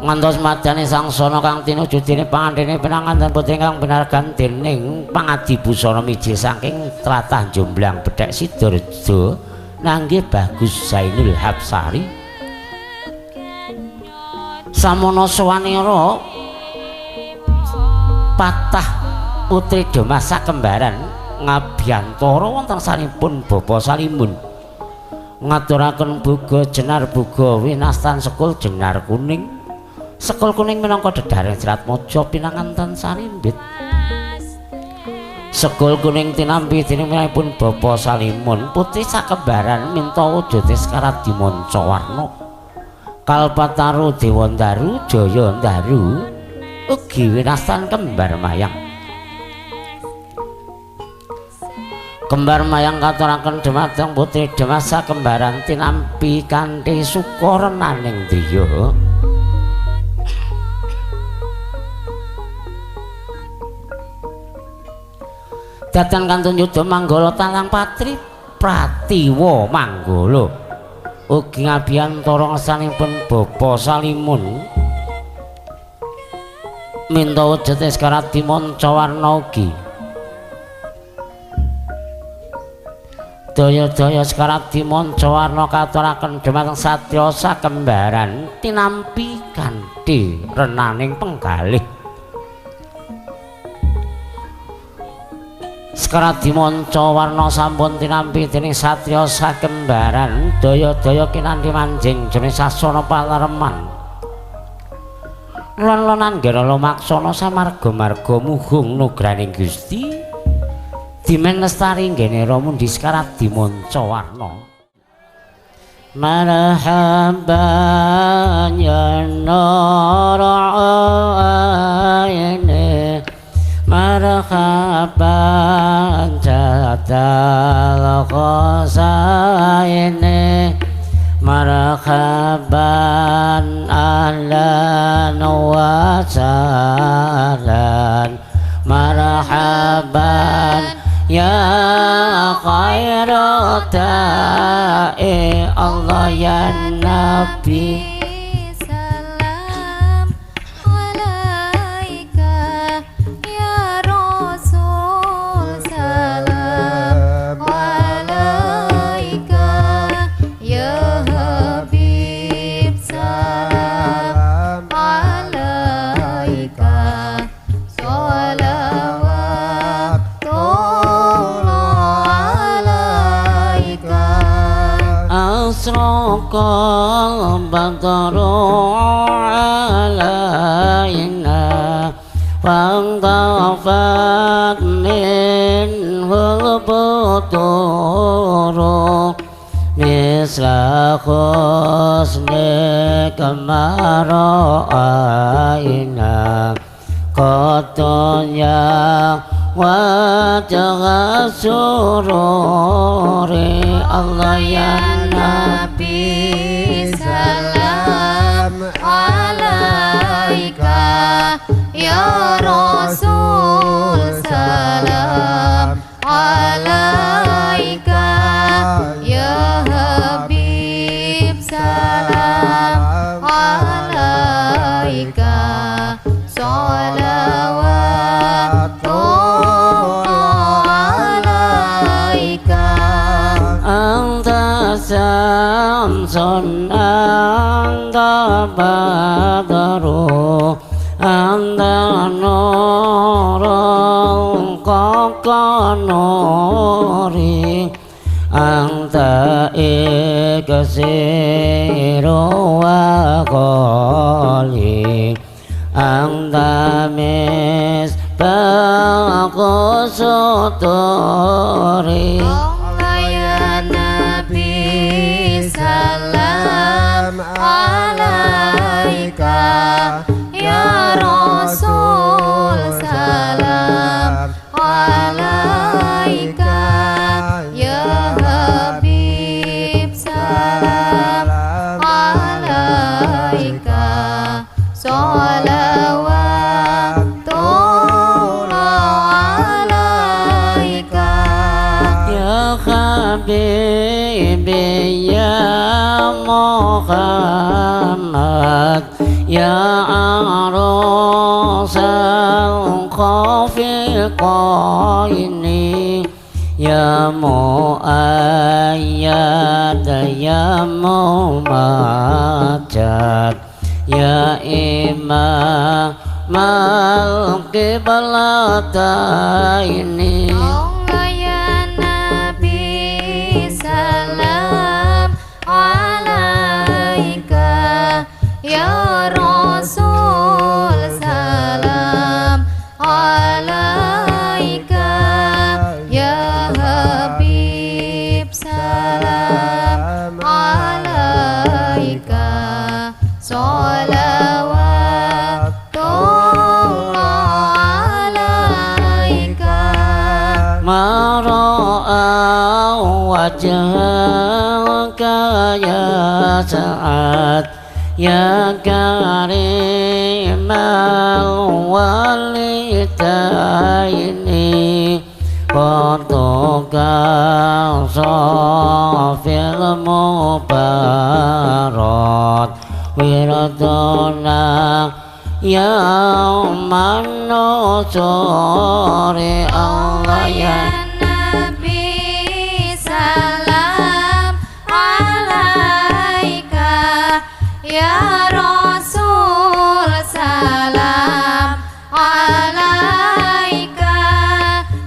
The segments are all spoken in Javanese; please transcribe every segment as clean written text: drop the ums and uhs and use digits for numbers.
ngantos madane sangsana kang tinuju dene pangandhene pinanganten putri kang binargan dening pangadi busana miji saking tlatah Jomblang Bedhek Sidorejo nanggih Bagus Zainul Hapsari samono sawanira patah putri Domasa kembaran ngabiyantara wonten sanipun Bapa Salimun ngaturaken buga jenar buga winastan sekul jenar kuning sekul kuning minangka dedharing Serat Maja pinanganten sarimbit sekul kuning tinampi dening pun Bapa Salimun putri sakembaran minta wujud Seskarat Dimanca Warna Kalpataru Dewandaru Jayandaru ugi winastan kembar mayang katuraken dhumateng putri Demasa kembaran tinampi kanthi sukarenaning driya datan kantun yudha manggala talang patri Pratiwa Manggala ugi ngabiyantara ngersanipun Bapa Salimun minta wujud Seskarat Dimanca Warna ugi daya-daya Seskarat Dimanca Warna katuraken dhumateng satriya sakembaran tinampi kanthi renaning penggalih Seskarat Dimanca Warna sampun tinampi dening satriya sakembaran daya-daya kinanthi manjing jroning sasana palareman lan anggara lumaksana samarga-marga mugung nugraning Gusti dimen lestari nggene Ramundi Seskarat Dimanca Warna marhaban ya nur'ayni marhaban jadal khosaini marhaban ahlan wa sahlan marhaban ya khairu da'i Allah ya Nabi asraqal badru alaina fantafat minhul buturu misla khusni kamara'aina qatunya wajah sururi Allah ya Nabi salam alaika ya Rasul salam alaika ya Habib salam alaika samsun anta badru anta nurul qakanuri anta ikasiru wa qali anta misbaqu suturi salam alaika ya Rasul salam alaika ya Habib salam alaika salawatullah alaika ya Habib ya Muhammad ya arosal khafiqaini ya mu'ayyad ya mumajad ya imam al-qiblataini Allah ya Nabi salam alaika ya Rasul salam alaika ya Habib salam alaika salawatullah alaika ma ra'a wajhaka ya sa'ad ya karimal walidaini qatuka safil mubarak wiradana ya manusuri Allah ya Nabi salam alaika ya Rasul salam alaika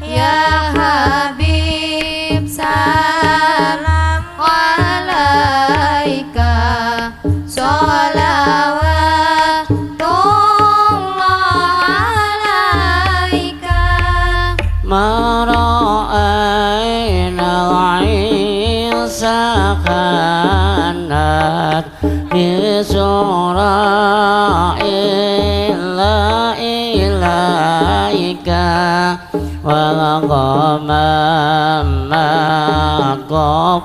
ya Habib salam alaika salawatullah alaika mara'ayna Isa kanat bisura illa ilaika walaqamamma qaf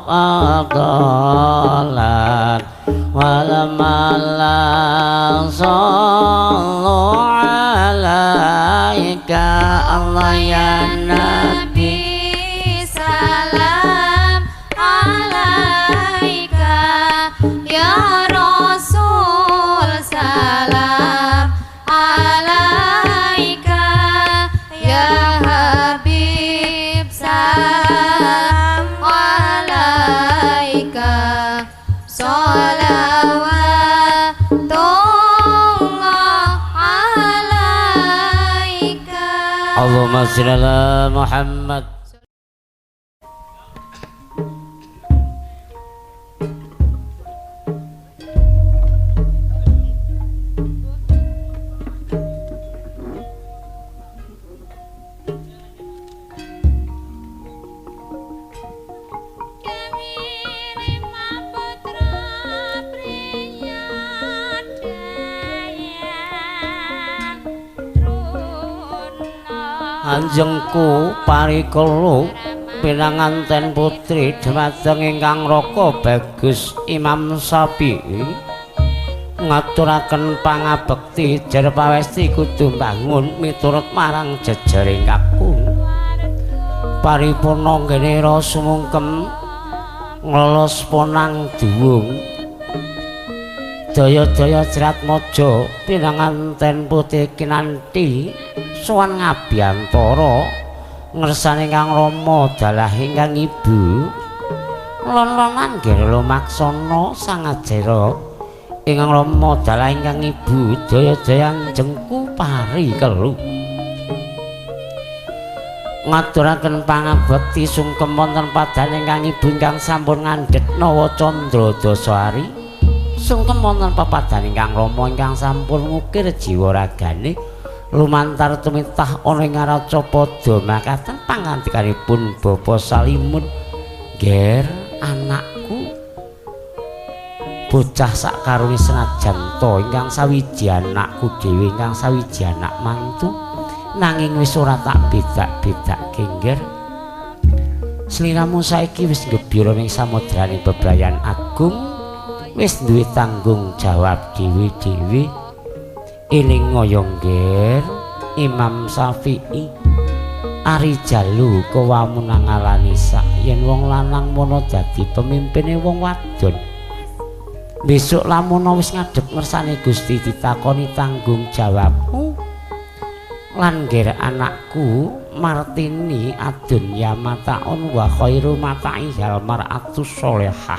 aqalat walamalan sallu alaika Allah ya Nabi salam alaika ya Rasul salam alaika ya Habib salam alaika salawatullah alaika Allahumma shalli ala Muhammad. Anjengku parikala pinanganten putri dhumateng ingkang raka bagus Imam Syafi'i ngaturaken pangabekti jar pawesti kudu bangun miturut marang jejaring kakung paripurna nggene rasa mungkem nglolos ponang duwung daya-daya Jerat Maja pinanganten putri kinanthi sowan ngabiyantara ngersane Kang Rama dalah ingkang ibu lon-lonan nggih lumaksana sangajara ingkang Rama dalah ingkang ibu daya-daya jengku pari kelu ngaturaken pangabekti sungkem wonten padane ingkang ibu ingkang sampun ngandhet nawa candra dasari sungkem wonten pepadane ingkang Rama ingkang sampun ngukir jiwa ragane lumantar tumitah ana ing araca padha makaten pangandikanipun Bapa Salimun ger anakku bocah sak karone senajan to ingkang sawiji anakku dhewe ingkang sawiji anak mantu nanging wis ora tak bedak-bedakke nger sliramu saiki wis ngebira ning samudraning bebrayan agung wis duwe tanggung jawab dhewe-dhewe eling ngoyong ger Imam Syafi'i ari jalu kawamun ngalani sak yen wong lanang mono dadi pemimpine wong wadon Besok lamun wis ngadhep ngersane Gusti ditakoni tanggung jawabmu lan ngger anakku Martini adunya mataun wa khairu mata'i hal mar'atus sholihah.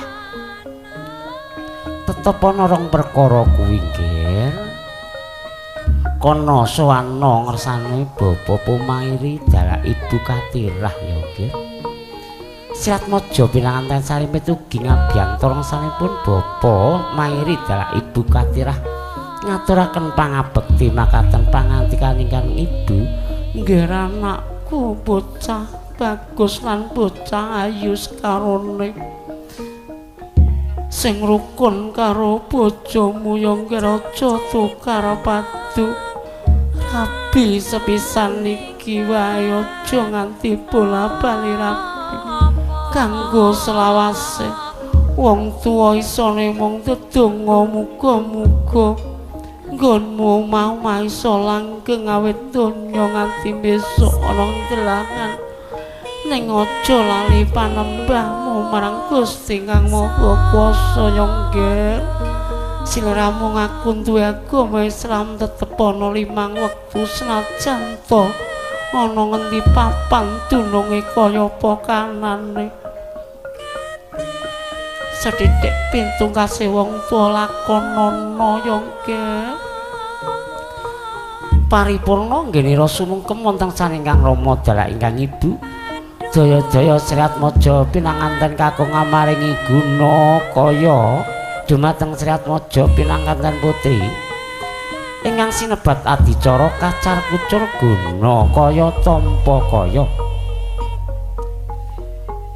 Tetep ana rong perkara kuwi ngger. Kono sowana ngersane Bapa Pumairi dalah Ibu Katirah ya nggih. Siratmaja pinanganten Sarimit ugi ngabyantar ngersanipun Bapa Mairi dalah Ibu Katirah ngaturaken pangabekti makaten pangantikan ingkang Ibu nggih anakku bocah bagus lan bocah ayu sekarone sing rukun karo bojomu ya nggih aja tukar padu rabi sepisan iki wae aja nganti bola-bali rabi kanggo selawase wong tuwa isone mung ndedonga muga-muga nggonmu mau maiso langgeng awit donya nganti besok ana ndelangan ning aja lali panembahmu marang Gusti kang Maha Kuwasa ya nggih. Sliramu ngaku duwe agama Islam tetep ana 5 wektu senajan to ana ngendi papan dununge kaya apa kanane. Sethithik pintu kasih wong tuwa lakonana ya nggih. Paripurna nggenira sumungkem wonten saningkang Rama dalah ingkang Ibu Jaya-jaya Sriatmaja pinanganten kakung ngamaringi guna kaya dumateng Sriatmaja pinanganten putri ingkang sinebat adicara kacar kucur guna kaya tampa kaya.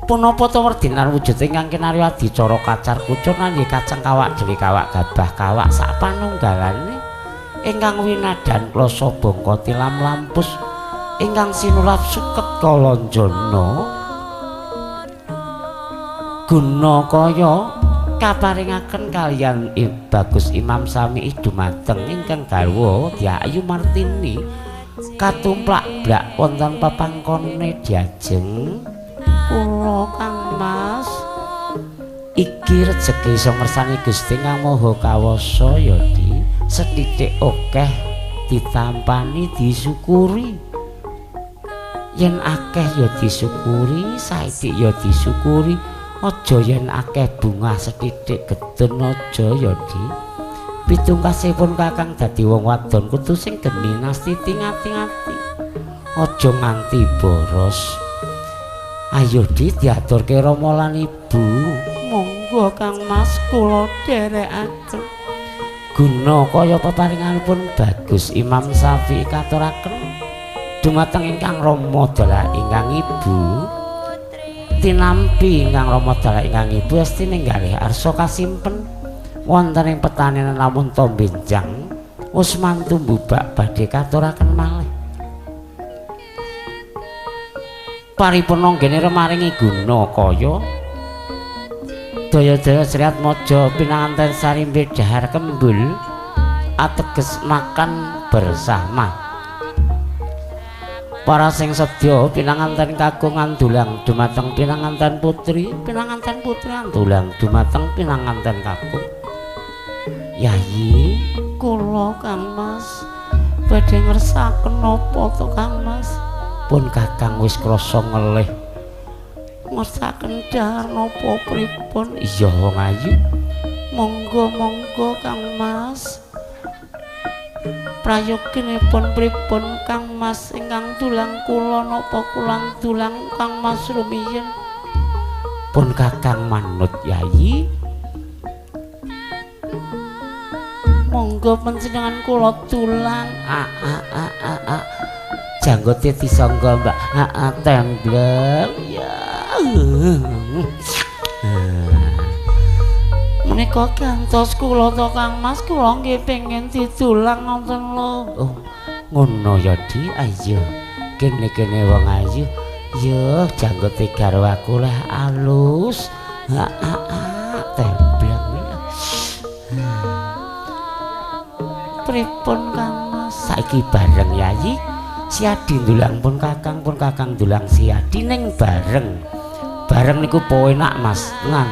Punapa to werdinan wujud ingkang kinarya adicara kacar kucur nanging kacang kawak dhewe kawak gabah kawak sak panunggalane ingkang winadan kloso bangka tilam lampus ingkang sinulap suket kalanjana guna kaya kaparingaken kaliyan Bagus Imam Sami dumateng ingkang garwa Dyah Ayu Martini katumplak blak wonten pepangkone diajeng kula Kang Mas iki rejeki iso ngersani Gusti Kang Maha Kawasa ya Di sethithik akeh ditampani disyukuri yen akeh ya disyukuri saithik ya disyukuri aja yen akeh bungah sethithik gedhen aja ya Di pitungkasipun Kakang dadi wong wadon kudu sing geni nastiti ngati-ngati aja nganti boros. Ayo Di diaturke Rama lan Ibu monggo Kang Mas kula dherekaken guna kaya peparinganipun Bagus Imam Syafi'i katuraken dumateng ingkang Rama dalah ingkang Ibu tinampi ingkang Rama dalah ingkang Ibu esti ninggalih arsa kasimpen wonten ing petanenan lamun to benjang Usman tumbubak badhe katuraken malih paripurna nggene remaringi guna kaya daya-daya Sriatmaja pinanganten Sarimbe Dahar Kembul ateges makan bersama para sing sedya pinanganten kagungan dulang dumateng pinanganten putri andulang dumateng pinanganten kakung Yayi kula Kang Mas badhe ngersaken napa to Kang Mas pun Kakang wis krasa ngelih ngersaken dahar napa pripun iya wong ayu monggo Kang Mas prayoginipun pripun Kang Mas ingkang dulang kula napa kulang dulang Kang Mas rumiyin pun Kakang manut Yayi monggo panjenengan kula tulang janggote disangga Mbak tembleng ya menika gantos kula to Kang Mas kula nggih pengin ditulang wonten lho oh ngono ya Di ayo kene-kene wong ayu yo janggote garwaku lah alus tembleng pripun Kang Mas saiki bareng Yayi Siadi ndulang pun kakang dulang siadi ning bareng niku po enak Mas ngan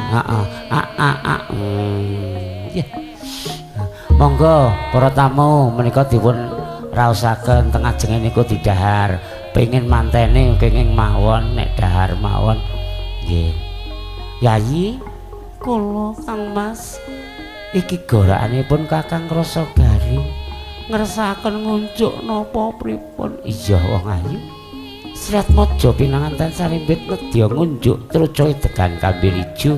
Nggih. Monggo para tamu menika dipun raosaken teng ajeng niku didhahar. Pengin mantene kenging mawon nek dahar mawon. Nggih. Yayi kula Kang Mas iki gorakanipun Kakang Rasagari ngersakaken ngunjuk napa pripun? Iya wong ayu. Srat mojo pinanganten sarimbit nedya ngunjuk trucoe degan Kambil Ijo.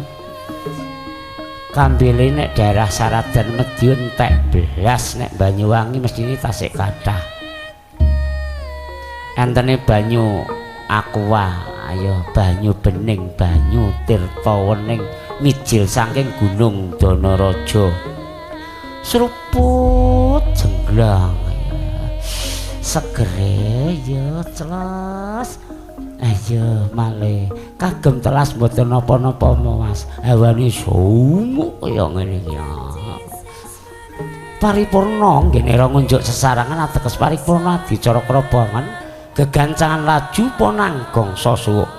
Kambile nek daerah Saradan Medion entek belas nek Banyuwangi mestine tasik kathah. Entene banyu aqua, ayo banyu bening, banyu tirta wening mijil saking Gunung Danaraja. Seruput jenglang. Segere ya celas. Ayo malih kagem telas mboten napa-napa Mas. Hawane sumuk kaya ngene iki. Paripurna nggih nira ngunjuk sesarangan ateges paripurna dicara krobangan gegancangan laju ponanggong sasuwuk.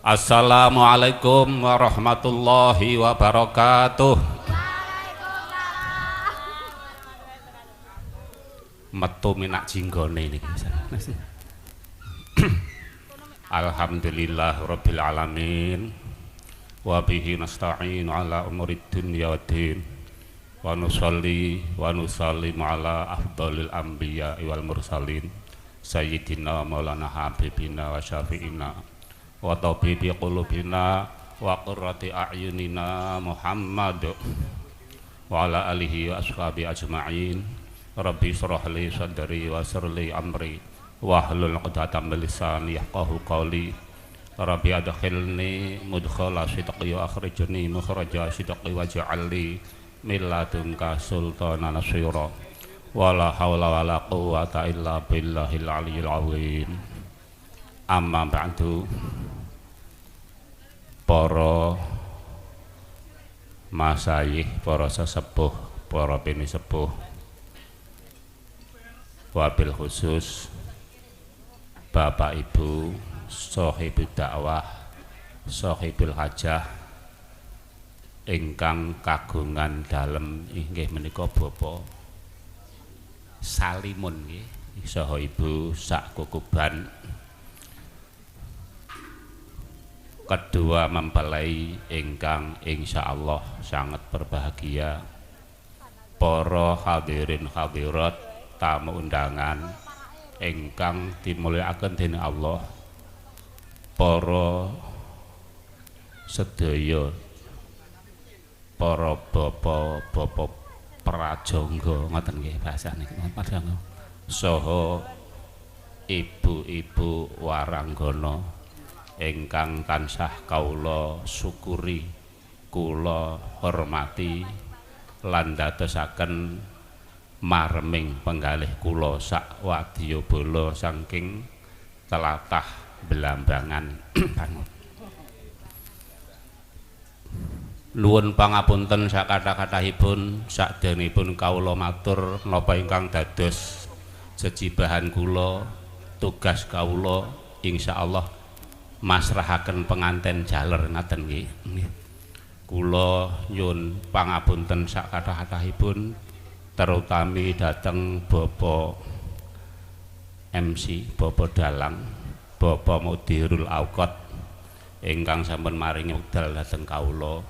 Assalamualaikum warahmatullahi wabarakatuh. Metu minak jinggone niki. Alhamdulillah rabbil alamin. Wa bihi nasta'in ala umurid dunya waddin. Wa nusalli wa nusallimu ala afdhalil anbiya wal mursalin. Sayyidina Maulana Habibina wa Syafi'ina wa tabibi qulubina wa qurrati a'yunina Muhammad wa ala alihi wa ashabi ajma'in. Rabbi shrah li sadri wa yassir li amri wa hlul 'uqdatam min lisani yafqahu qawli. Rabbi adkhilni mudkhala sidqi wa akhrijni mukhraja sidqi waj'al li min ladunka sultanan nasira. Wala haula wala quwwata illa billahil aliyyil azim. Amma ba'du. Para masayikh, para sesepuh, para pinisepuh, wabil khusus Bapak Ibu sahibul dakwah, sahibul hajah ingkang kagungan dalem inggih menika Bapak Salimun nggih saha Ibu sak kukuban. Kedua mempelai ingkang insyaallah sangat berbahagia, para hadirin hadirat tamu undangan ingkang dimulyakaken dening Allah, para sedaya, para bapak prajangga ngoten nggih bahasane prajangga, saha ibu-ibu waranggana ingkang tansah kaula syukuri, kula hormati lan dadosaken marming penggalih kula sak wadyabala saking tlatah Blambangan. Nuwun pangapunten sakatha-kathahipun, sakderengipun kawula matur napa ingkang dados jejibahan kula, tugas kawula insyaallah masrahaken penganten jaler ngaten nggih. Kula nyuwun pangapunten sakatha-kathahipun terutami dhateng Bapak MC, Bapak Dalang, Bapak Mudirul Auqat ingkang sampun maringi wekdal dhateng kawula.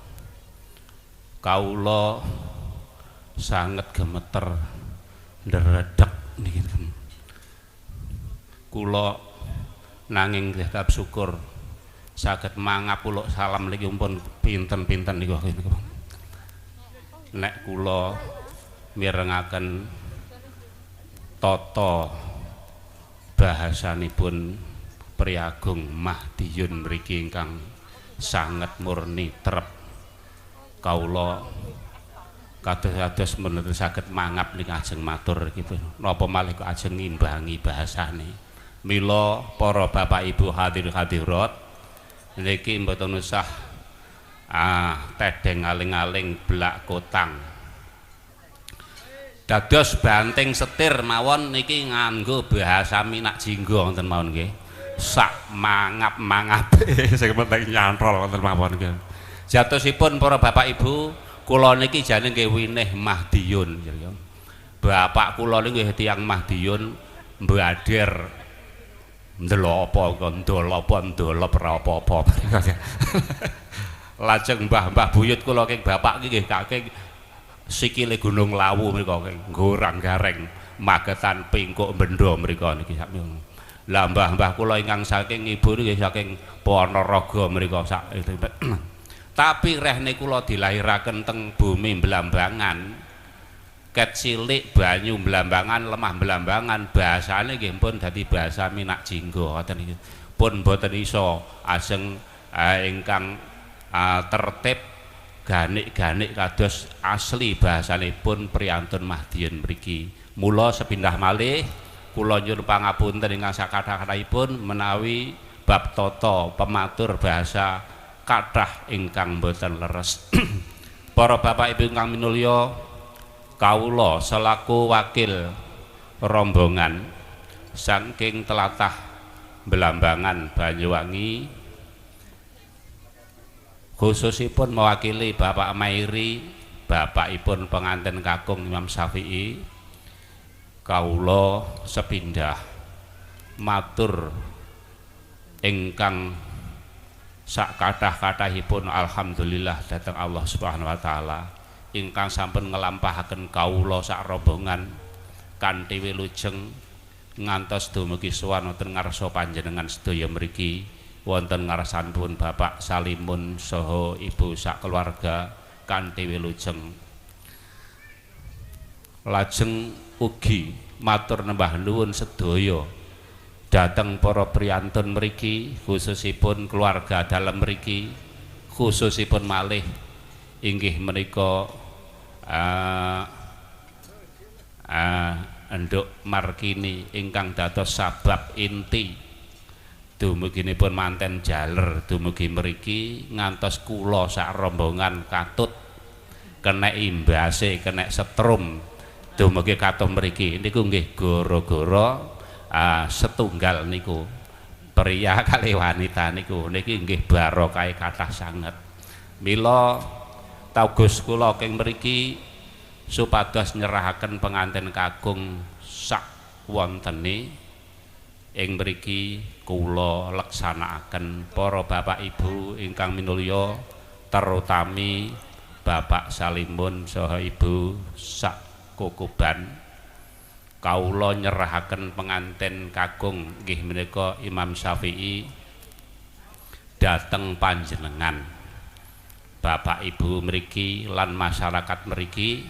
Kawula sanget gemeter ndredeg niki. Kula nanging tetap syukur saged mangap kula salam niki pun pinten-pinten niku nek kula mirengaken tata bahasanipun Priagung Mahdiyun mriki ingkang sanget murni trep kawula kados-kados menawi saged mangap ning ajeng matur iki napa malih kok ajeng ngimbangi bahasane mila para bapak ibu hadirat niki mboten usah tedeng aling-aling blak kotang dados banting setir mawon niki nganggo bahasa Minak Jinggo wonten mawon nggih sak mangap-mangape sing penting nyantrol wonten mawon nggih. Jatosipun para bapak ibu, kula niki jane nggih winih Mahdiyun. Bapak kula niku nggih tiyang Mahdiyun mbader ndelok apa ndolop ora apa-apa. Lajeng mbah-mbah buyut kula king bapak iki nggih kakek sikile Gunung Lawu mriku ngorang gareng magetan pingkuk benda mriku niki sak lah mbah-mbah kula ingkang saking ibu nggih saking Ponorogo mriku sak tapi rehne kula dilahiraken teng bumi Blambangan ket cilik banyu Blambangan lemah Blambangan bahasane nggih pun dadi bahasa Minak Jinggo ngoten iki pun mboten iso ajeng ingkang tertib ganik-ganik kados asli bahasanipun priyantun Mahdiyun mriki mula sepindah malih kula nyuwun pangapunten ingkang sakathah-kathahipun menawi bab tata pematur bahasa kathah ingkang boten leres. Para bapak ibu ingkang minulya, kawula selaku wakil rombongan saking tlatah Blambangan Banyuwangi khususipun mewakili Bapak Mairi, bapakipun pengantin kakung Imam Syafi'i kawula sepindah matur ingkang sak kathah-kathahipun alhamdulillah dhateng Allah Subhanahu wa taala ingkang sampun nglampahaken kawula sak rombongan kanthi wilujeng ngantos dumugi sowan wonten ngarsa panjenengan sedaya mriki wonten ngarsanipun Bapak Salimun saha ibu sak keluarga kanthi wilujeng lajeng ugi matur nembah nuwun sedaya dhateng para priyantun mriki khususipun keluarga dalem mriki khususipun malih inggih menika Enduk Markini ingkang dados sabab inti dumuginipun manten jaler dumugi mriki ngantos kula sak rombongan katut kena imbase kena setrum dumugi katon mriki niku nggih gara-gara setunggal niku pria kali wanita niku niki nggih barokah kathah sanget mila tagus kula king mriki supados nyerahaken pengantin kakung sak wontene ing mriki kula leksanakaken para bapak ibu ingkang minulya terutami Bapak Salimun saha ibu sak Kukuban kawula nyerahaken pengantin kakung nggih menika Imam Syafi'i dhateng panjenengan Bapak Ibu mriki lan masyarakat mriki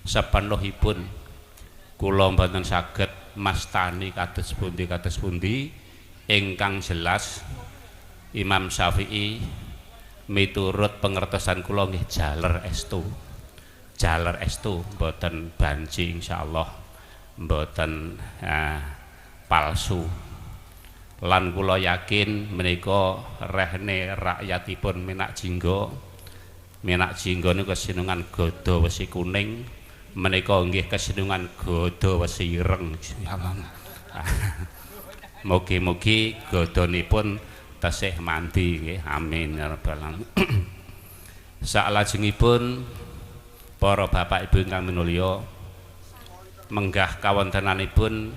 sepenuhipun kula mboten saged mastani kados pundi ingkang jelas Imam Syafi'i miturut pengertosan kula nggih jaler estu mboten banci insyaallah mboten palsu lan kula yakin menika rehne rakyatipun Minak Jinggo niku kesinungan gada wesi kuning menika nggih kesinungan gada wesi ireng mugi-mugi gadanipun tasih mandi nggih amin ya rabbal alamin salajengipun para bapak ibu ingkang minulya menggah kawontenanipun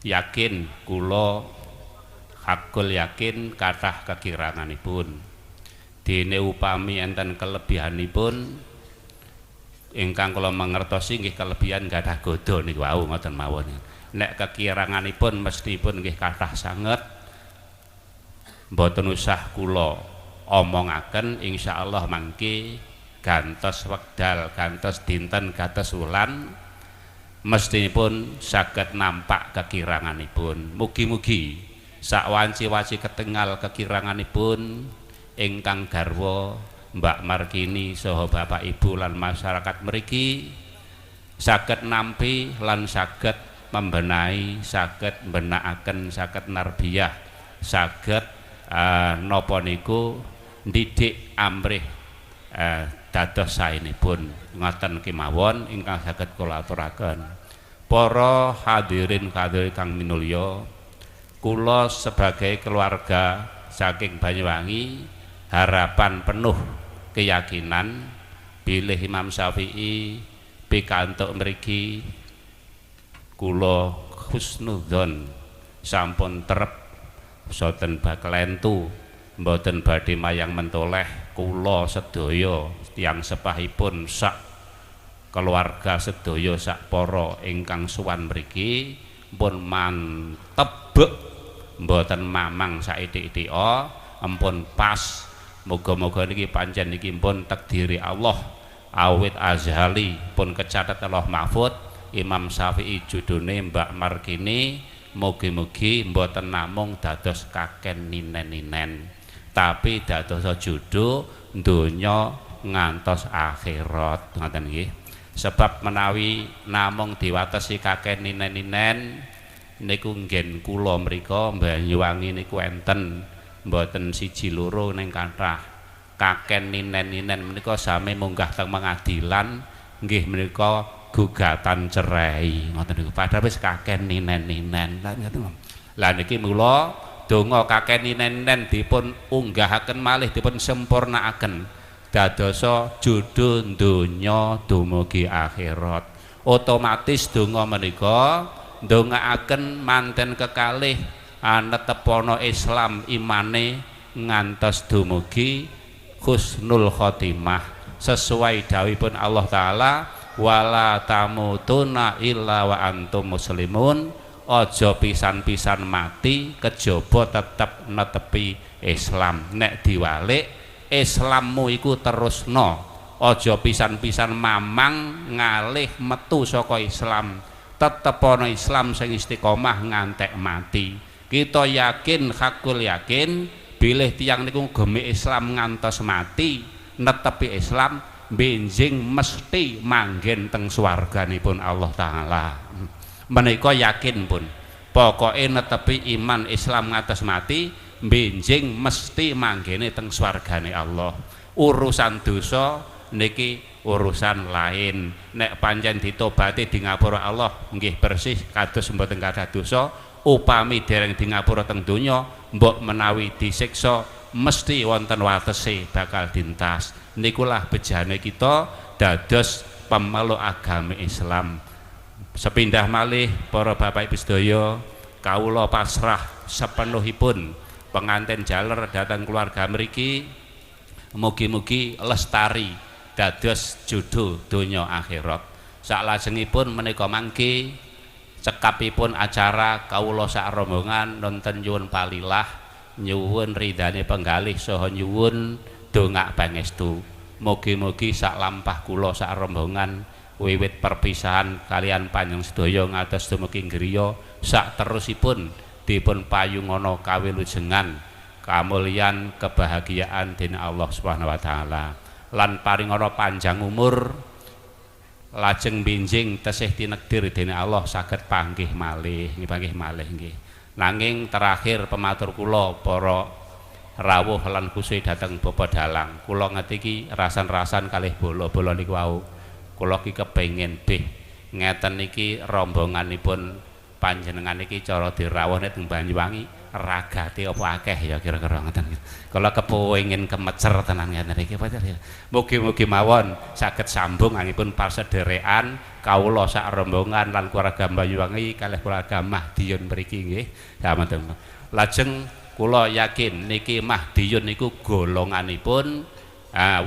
yakin kula hakul yakin kathah kekiranganipun dene upami enten kelebihanipun ingkang kula mangertosi nggih kelebihan gadah godo niku wau ngoten mawon. Nek kekiranganipun mestipun nggih kathah sanget mboten usah kula omongaken, insyaallah mangke gantos wekdal gantos dinten gantos wulan mestinipun saged nampak kekiranganipun. Mugi-mugi sak wanci-wanci ketengal kekiranganipun ingkang garwa Mbak Markini saha Bapak Ibu lan masyarakat mriki saged nampi lan saged membenahi, saged benakaken, saged narbiyah, saged napa niku ndidik amrih dados saenipun. Ngoten kemawon ingkang saged kula aturaken. Para hadirin hadirin kang minulya, kula sebagai keluarga saking Banyuwangi harapan penuh keyakinan bilih Imam Syafi'i pikantuk mriki kula husnudzon sampun trep boten baklentu mboten badhe mayang mentoleh kula sedaya tiyang sepahipun sak keluarga sedaya sak para ingkang sowan mriki pun mantep mboten mamang saithik-ithika ampun pas. Moga-moga niki pancen niki pun takdiri Allah awit azali pun kecatet Allah mahfud Imam Syafi'i judune Mbak Markini. Mugi-mugi mboten namung dados kaken ninen-ninen tapi dados judul donya ngantos akhirat ngoten nggih. Sebab menawi namung diwatesi kaken ninen-ninen niku nggen kula mrika Banyuwangi niku enten mboten siji loro ning kathah kaken ninen-ninen menika sami munggah teng pengadilan nggih menika gugatan cerai ngoten niku padahal wis kaken ninen-ninen lah niki mula donga kaken ninen-ninen dipun unggahaken malih dipun sempurnakaken dadosa judul donya dumugi akhirat. Otomatis donga menika ndongaaken manten kekalih anetepono Islam imane ngantos dumugi husnul khotimah sesuai dawuhipun Allah taala wala tamutuna illa wa antum muslimun. Aja pisan-pisan mati kejaba tetep netepi Islam. Nek diwalik Islammu iku terusno, aja pisan-pisan mamang ngalih metu saka Islam, tetep ana Islam sing istiqomah ngantek mati. Kita yakin, hakul yakin bilih tiyang niku gemi Islam ngantos mati netepi Islam benjing mesti manggen teng swarganipun Allah taala. Menika yakin pun pokoke netepi iman Islam ngantos mati benjing mesti manggene teng swargane Allah. Urusan dosa niki urusan lain. Nek pancen ditobati di ngapura Allah nggih bersih kados mboten kathah dosa. Upami dereng di ngapura teng donya mbok menawi disiksa mesti wonten watese bakal dintas. Nikulah bejane kita dados pemeluk agama Islam. Sepindah malih para bapak ibu sedaya kawula pasrah sepenuhipun pengantin jaler datang keluarga mriki. Mugi-mugi lestari dados judul donya akhirat. Saklajengipun menika mangke cekapipun acara kawula sak rombongan nonton nyuwun palilah nyuwun ridane penggalih saha nyuwun dongak pangestu. Mugi-mugi sak lampah kula sak rombongan wiwit perpisahan kalian panjang sedaya ngatos dumugi griya sak terusipun dipun payungana kawilujengan kamulyan kebahagiaan dening Allah Subhanahu wa taala lan paringana panjang umur lajeng benjing tesih tinekdir dening Allah saged panggih malih nggih. Nanging terakhir pematur kula para rawuh lan kusih dhateng Bapa Dalang, kula ngetiki rasan-rasan kalih bola-bola niku wau. Kula ki kepengin bih ngeten niki rombonganipun panjenengan iki cara dirawuhne teng Banyuwangi ragate apa akeh ya kira-kira ngoten. Kula kepengin kemecer tenan ngeten iki Pak. Mugi-mugi mawon saged sambung angipun pasederekan kawula sak rombongan lan keluarga Banyuwangi kalih keluarga Mahdiyun mriki nggih. Lajeng kula yakin niki Mahdiyun niku golonganipun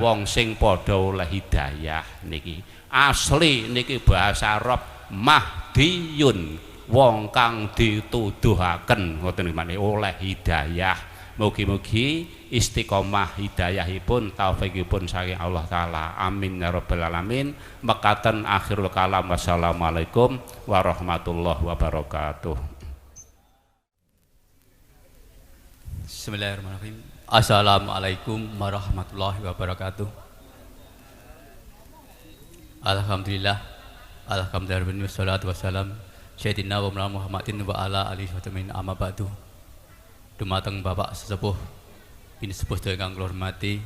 Wong sing padha oleh hidayah niki asli niki bahasa Arab mahdiyun, wong kang dituduhaken ngoten niki oleh hidayah. Mugi-mugi istiqomah hidayahipun taufikipun saking Allah taala. Amin ya rabbal alamin. Mekaten akhirul kalam. Wassalamualaikum warahmatullahi wabarakatuh. Bismillahirrahmanirrahim. Assalamualaikum warahmatullahi wabarakatuh. Alhamdulillah. Alhamdulillah wassalatu wassalam Sayyidina wa Maulana Muhammadin wa ala alihi wa sahbihi amma ba'du. Dumateng Bapak sesepuh bin sepuh sedaya kang kula hormati.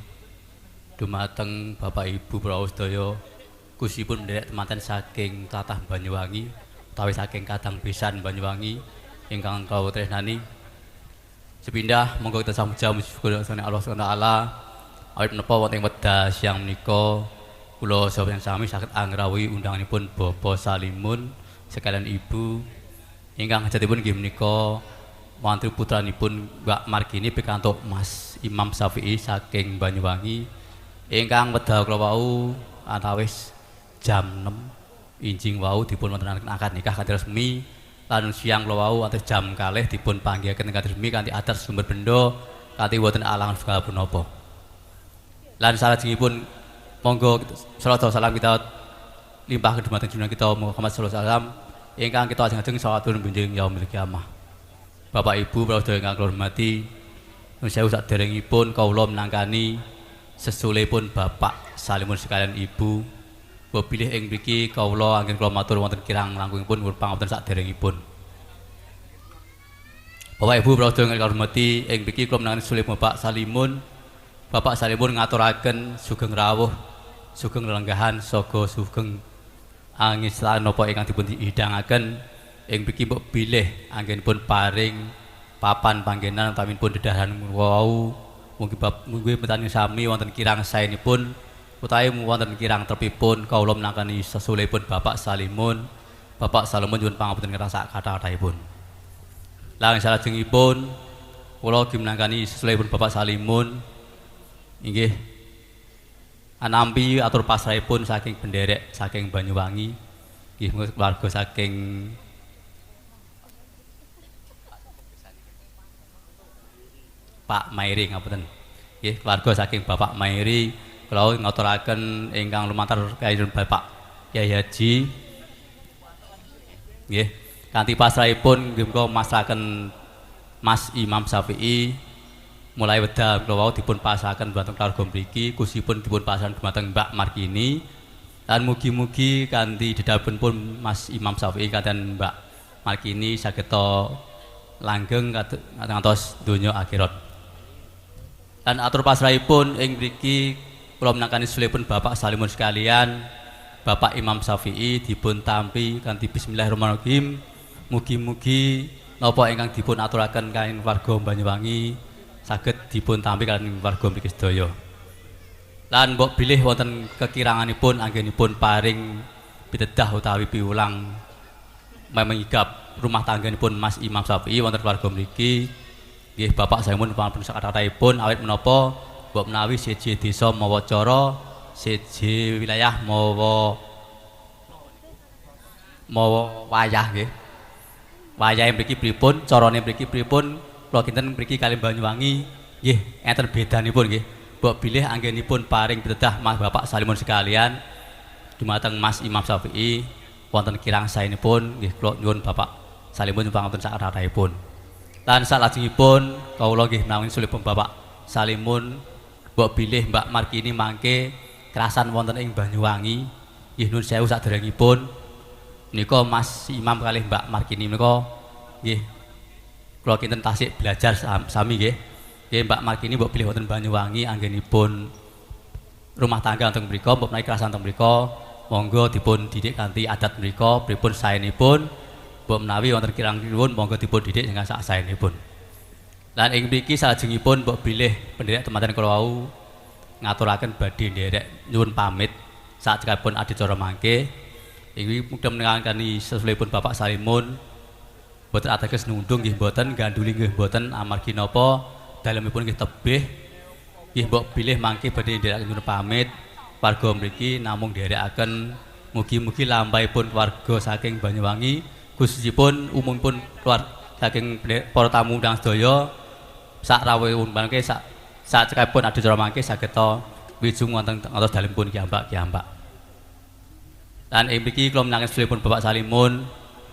Dumateng Bapak Ibu Prawu sedaya kusipun nderek temanten saking tlatah Banyuwangi utawi saking Kadang Besan Banyuwangi ingkang kula tresnani. Sepindah monggo kita sambut syukur Allah Subhanahu wa taala awit menapa wonten wekdal siang menika kula saha sami saged angrawuhi undanganipun Bapak Salimun sekalian Ibu ingkang hajatipun nggih menika mantri putranipun Mbak Margini pikantuk Mas Imam Syafi'i saking Banyuwangi ingkang wekdal kula wau antawis jam 6 injing wau dipun wontenaken akad nikah kanthi resmi. Lan siang kula wau atus jam kalih dipun panggihaken kanthi resmi kanthi adat sumber benda kanthi wonten alangan segala punapa. Lan salajengipun monggo salawat salam kita limpahkan dumateng junjungan kita Muhammad sallallahu alaihi wasallam ingkang kita ajeng-ajeng salatun benjing yaumil qiyamah. Bapak Ibu para sedherek ingkang kula hormati, nuwun sewu saderengipun kawula menangkani sesulipun Bapak Salimun sekalian Ibu. Pilih ing mriki kawula anggen kula matur wonten kirang langkungipun nuwun pangapunten saderengipun. Bapak Ibu para sedherek ingkang hormati, ing mriki kula menangani sesulipun Bapak Salimun. Bapak Salimun ngaturaken sugeng rawuh, sugeng lelenggahan saga sugeng angislan napa ingkang dipun hidangaken ing mriki mbok bilih anggenipun paring papan panggenan utaminipun dedahan wau mugi petani sami wonten kirang saenipun utawi wonten kirang trepipun kawula menangkani sesulipun Bapak Salimun. Bapak Salimun nyuwun pangapunten kirang sak kathah-kathahipun. Lan salajengipun kula ugi menangkani sesulipun Bapak Salimun inggih anampi atur pasrahipun saking penderek saking Banyuwangi nggih keluarga saking Pak Mairi ngapunten nggih keluarga saking Bapak Mairi kula ngaturaken ingkang lumantar kairing Bapak Kyai Haji nggih kanthi pasrahipun nggih menika masrahaken Mas Imam Syafi'i mulai wedal kula wau dipun pasahaken dhumateng keluarga mriki kusipun dipun pasahaken dhumateng Mbak Margini lan mugi-mugi kanthi dedhapunipun Mas Imam Syafi'i kaliyan Mbak Margini sageta langgeng ngantos donya akhirat. Lan atur pasrahipun ing mriki kula menangkani sesulipun Bapak Salimun sekalian Bapak Imam Syafi'i dipun tampi kanthi bismillahirrahmanirrahim. Mugi-mugi napa ingkang dipun aturaken kaliyan warga Banyuwangi saged dipun tampi kaliyan warga mriki sedaya. Lan mbok bilih wonten kekiranganipun anggenipun paring pitedah utawi piwulang mengigap rumah tangganipun Mas Imam Syafi'i wonten warga mriki nggih Bapak Salimun pangapunten sakathahipun awit menapa mbok menawi siji desa mawa cara siji wilayah mawa wayah nggih. Wayahe mriki pripun, carane mriki pripun, kula kinten mriki kalih Banyuwangi nggih enten bedanipun nggih. Mbok bilih anggenipun paring pitedah Mas Bapak Salimun sekalian dumateng Mas Imam Syafi'i wonten kirang saenipun nggih kula nyuwun Bapak Salimun pangapunten sakathahipun. Lan salajengipun kawula nggih menawi sulipun Bapak Salimun mbok bilih Mbak Margini mangke kerasan wonten ing Banyuwangi nggih nuwun sewu saderengipun menika Mas Imam kalih Mbak Margini menika nggih kula kinten tasik belajar sami nggih. Nggih Mbak Margini mbok bilih wonten Banyuwangi anggenipun rumah tangga wonten mriku mbok menawi kerasan wonten mriku monggo dipun didik kanthi adat mriku pripun saenipun mbok menawi wonten kirang nuwun monggo dipun didik dengan sak saenipun. Lan ing mriki salajengipun mbok bilih pendherek temanten kula wau ngaturaken badhe nderek nyuwun pamit sakjengipun adicara mangke. Iki mudah menangani sesulipun Bapak Salimun boten ateges nundung nggih boten ganduli nggih boten amargi napa dalemipun nggih tebih Nggih mbok bilih mangke badhe nderekaken nyuwun pamit. Warga mriki namung nderekaken mugi-mugi lampahipun warga saking Banyuwangi khususipun umumipun keluarga saking para tamu undang sedaya sak rawuhipun mangke sak cekapipun adicara mangke sageta wijung wonten ngantos dalemipun kiambak-kiambak. Lan ing mriki kula menangi sedherepipun Bapak Salimun,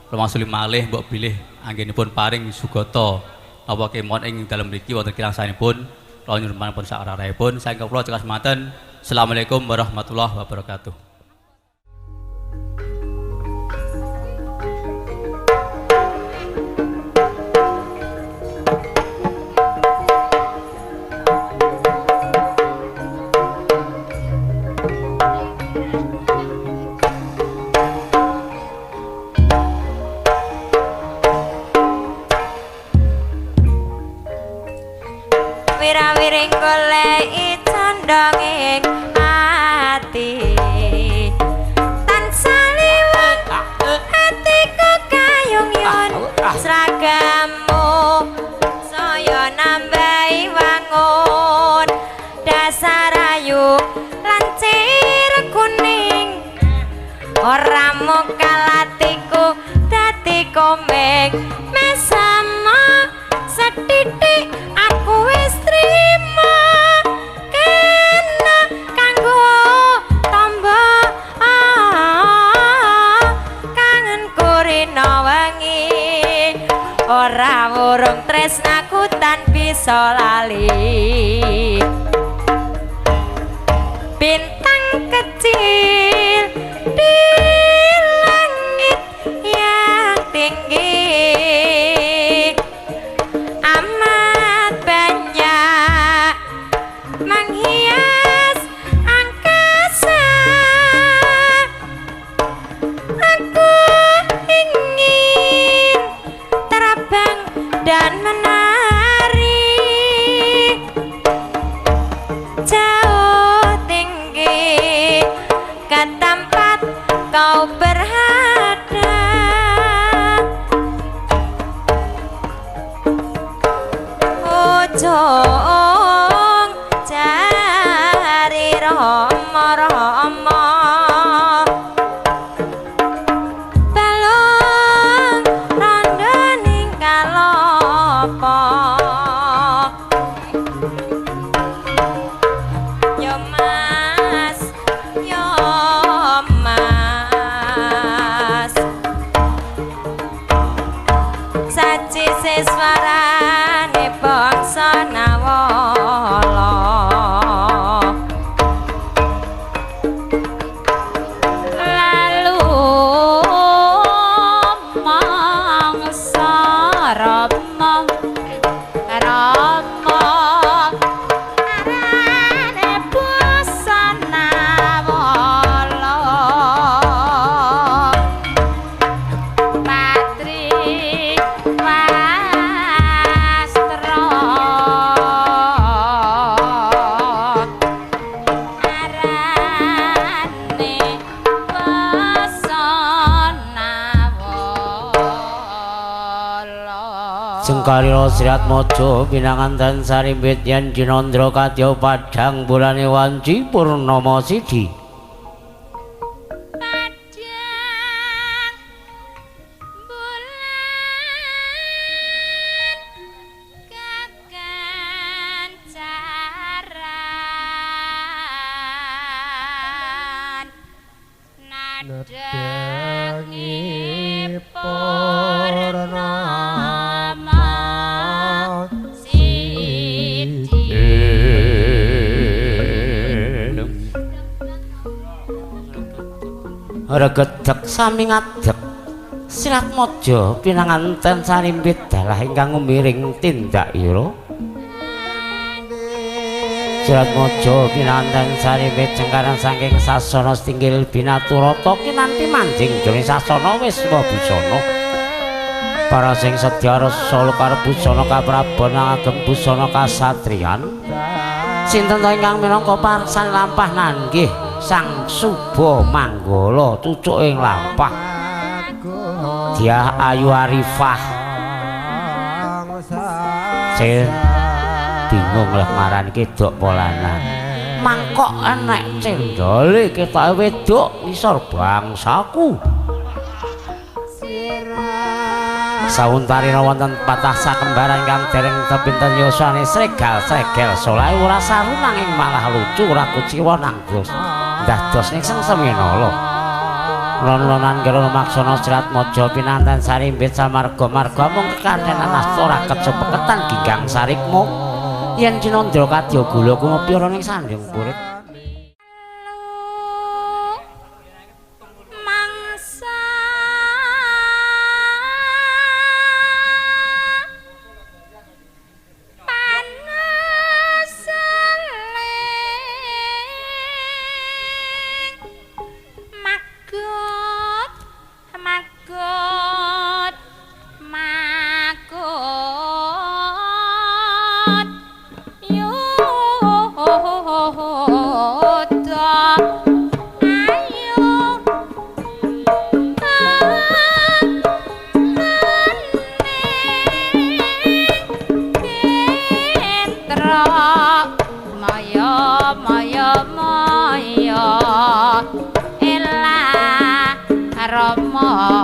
kula mangsuli malih mbok bilih anggenipun paring sugata napa kemawon ing dalem mriki wonten kirang saenipun kula nyuwun pun sak arah-arahipun saking kula cekas maten. Assalamualaikum warahmatullahi wabarakatuh. Wira-wiring goleki condonging ati tansah liwat atiku kayungyon sragamu saya nambahi wangun dasar ayu lancir kuning ora mokal atiku dadi komeng mesama setitik aku wis trima kena kanggo tamba kangen kurina wengi ora wurung tresnaku tan bisa lali bintang kecil di langit yang tinggi amat banyak menghias angkasa aku ingin terbang dan menari jauh tinggi ke tempat kau berada ujung cari rama-rama balung rondoning kalopo yo mas saci seswarane bangsa nawala lalu mangsa rama arane busana wala patri wastra arane busana wala Jengkarira Sirat Maja pinangan dan sarimbit yen Jinandra kadya padhang bulane wanci purnama sidi padang bulan kagancaran nadangi purnama sidi regedeg sami ngadeg Sirat Maja pinanganten sarimbit dalah ingkang umiring tindak ira Sirat Maja pinanganten sarimbit jengkaran saking sasana Stinggil Binaturata kinanti manjing jroning sasana Wisma Busana para sing sedya rasa karep busana kaprabon agem busana kasatriyan sinten to ingkang minangka parsan lampah nanggih Sang Suba Manggala cucuk ing lampah Diah Ayu Arifah bingung lek marani kedok polanan. Mangkok enek cendole ketoke wedok ngisor bangsaku. Sawuntarina wonten patah sakembaran kang dereng tepinten yosane sregal-sregel solahe ora saru nanging malah lucu ora kuciwa nanggus ndados ning Semena. Lon-lonan karo maksana Serat Maja pinanten sarimbit samarga-marga mung kekantenan asta ora kecepeketan ginggang sarikmu yen Cinandra kadya gula kumepi ora ning sanding purit. Rama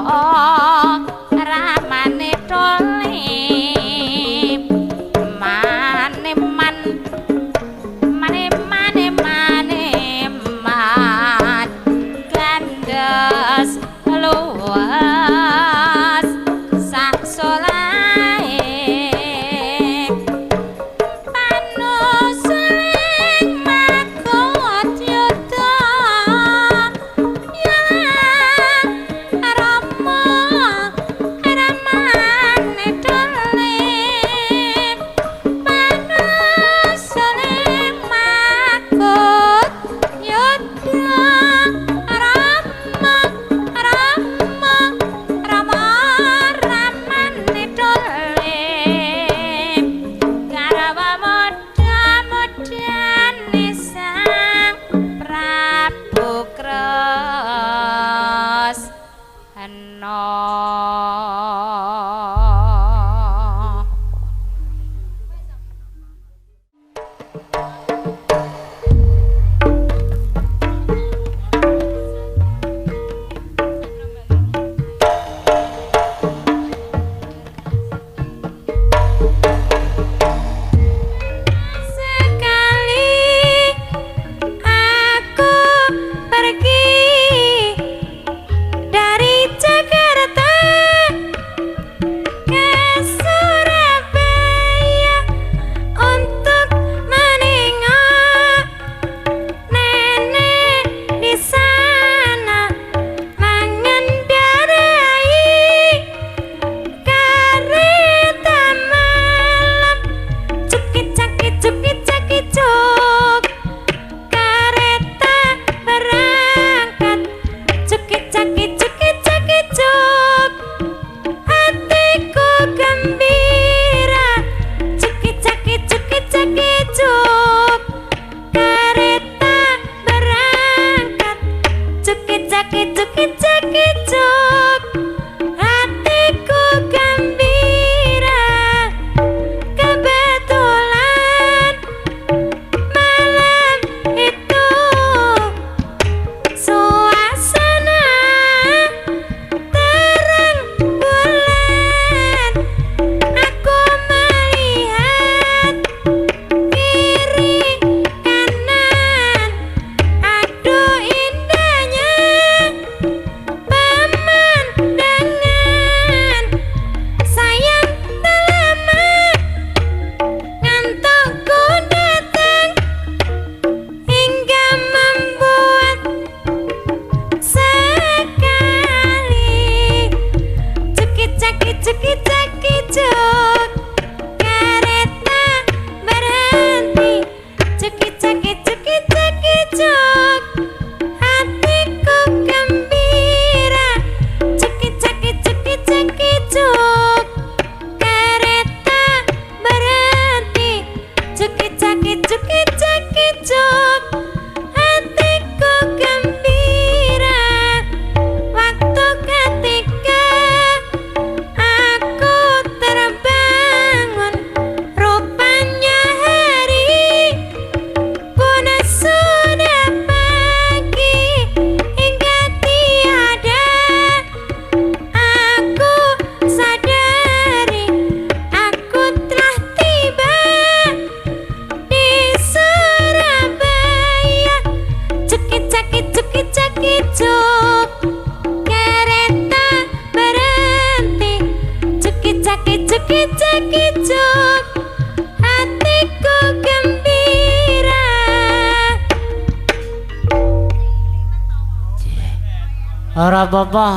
Ora apa-apa.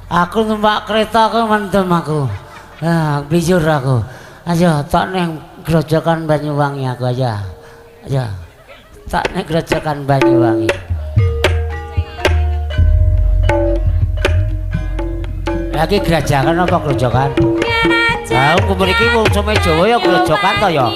Aku numpak kereta aku mendem aku. Bijur aku. Ayo tak neng Grojogan Banyuwangi aku aja. Ayo. Tak neng Grojogan Banyuwangi. Lagi gerajakan apa grojogan? Lah aku mriki wong Sume Jawa ya grojogan to ya.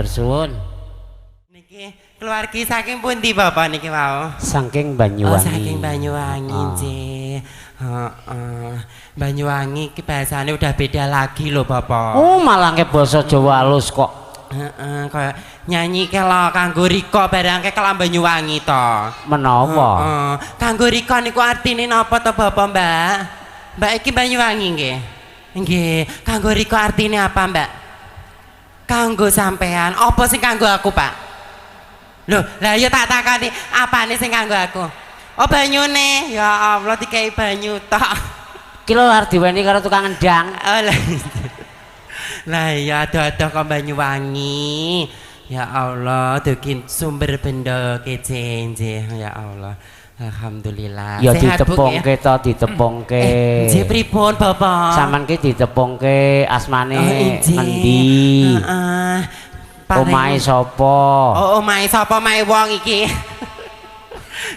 Suwun. Niki keluargi saking pundi Bapak niki wau? Saking Banyuwangi. Oh, saking Banyuwangi, nggih. Banyuwangi ki bahasane udah beda lagi loh Bapak. Oh, malah ke basa Jawa halus kok. Kaya nyanyi ke lo kanggo Rika barang ke kelam Banyuwangi to. Menapa? Kanggo Rika niku artine napa to Bapak, Mbak? Mbak iki Banyuwangi nggih. Nggih, kanggo Rika artine apa, Mbak? Kanggo sampean, apa sing kanggo aku, Pak? Loh, lah ya tak takoni, apane sing kanggo aku? Oh, banyune. Ya Allah, dikai banyu tok. Ki lho arep diweni karo tukang endang. Oh, lah ya adoh-adoh kok Banyuwangi. Ya Allah, dugi sumber benda kece ya Allah. Alhamdulillah. Ya ditepungke to, ditepungke. Nggih pripun, Bapak? Sampeyan ki ditepungke asmane endi? Omahe sapa? Oh, omahe sapa mae wong iki?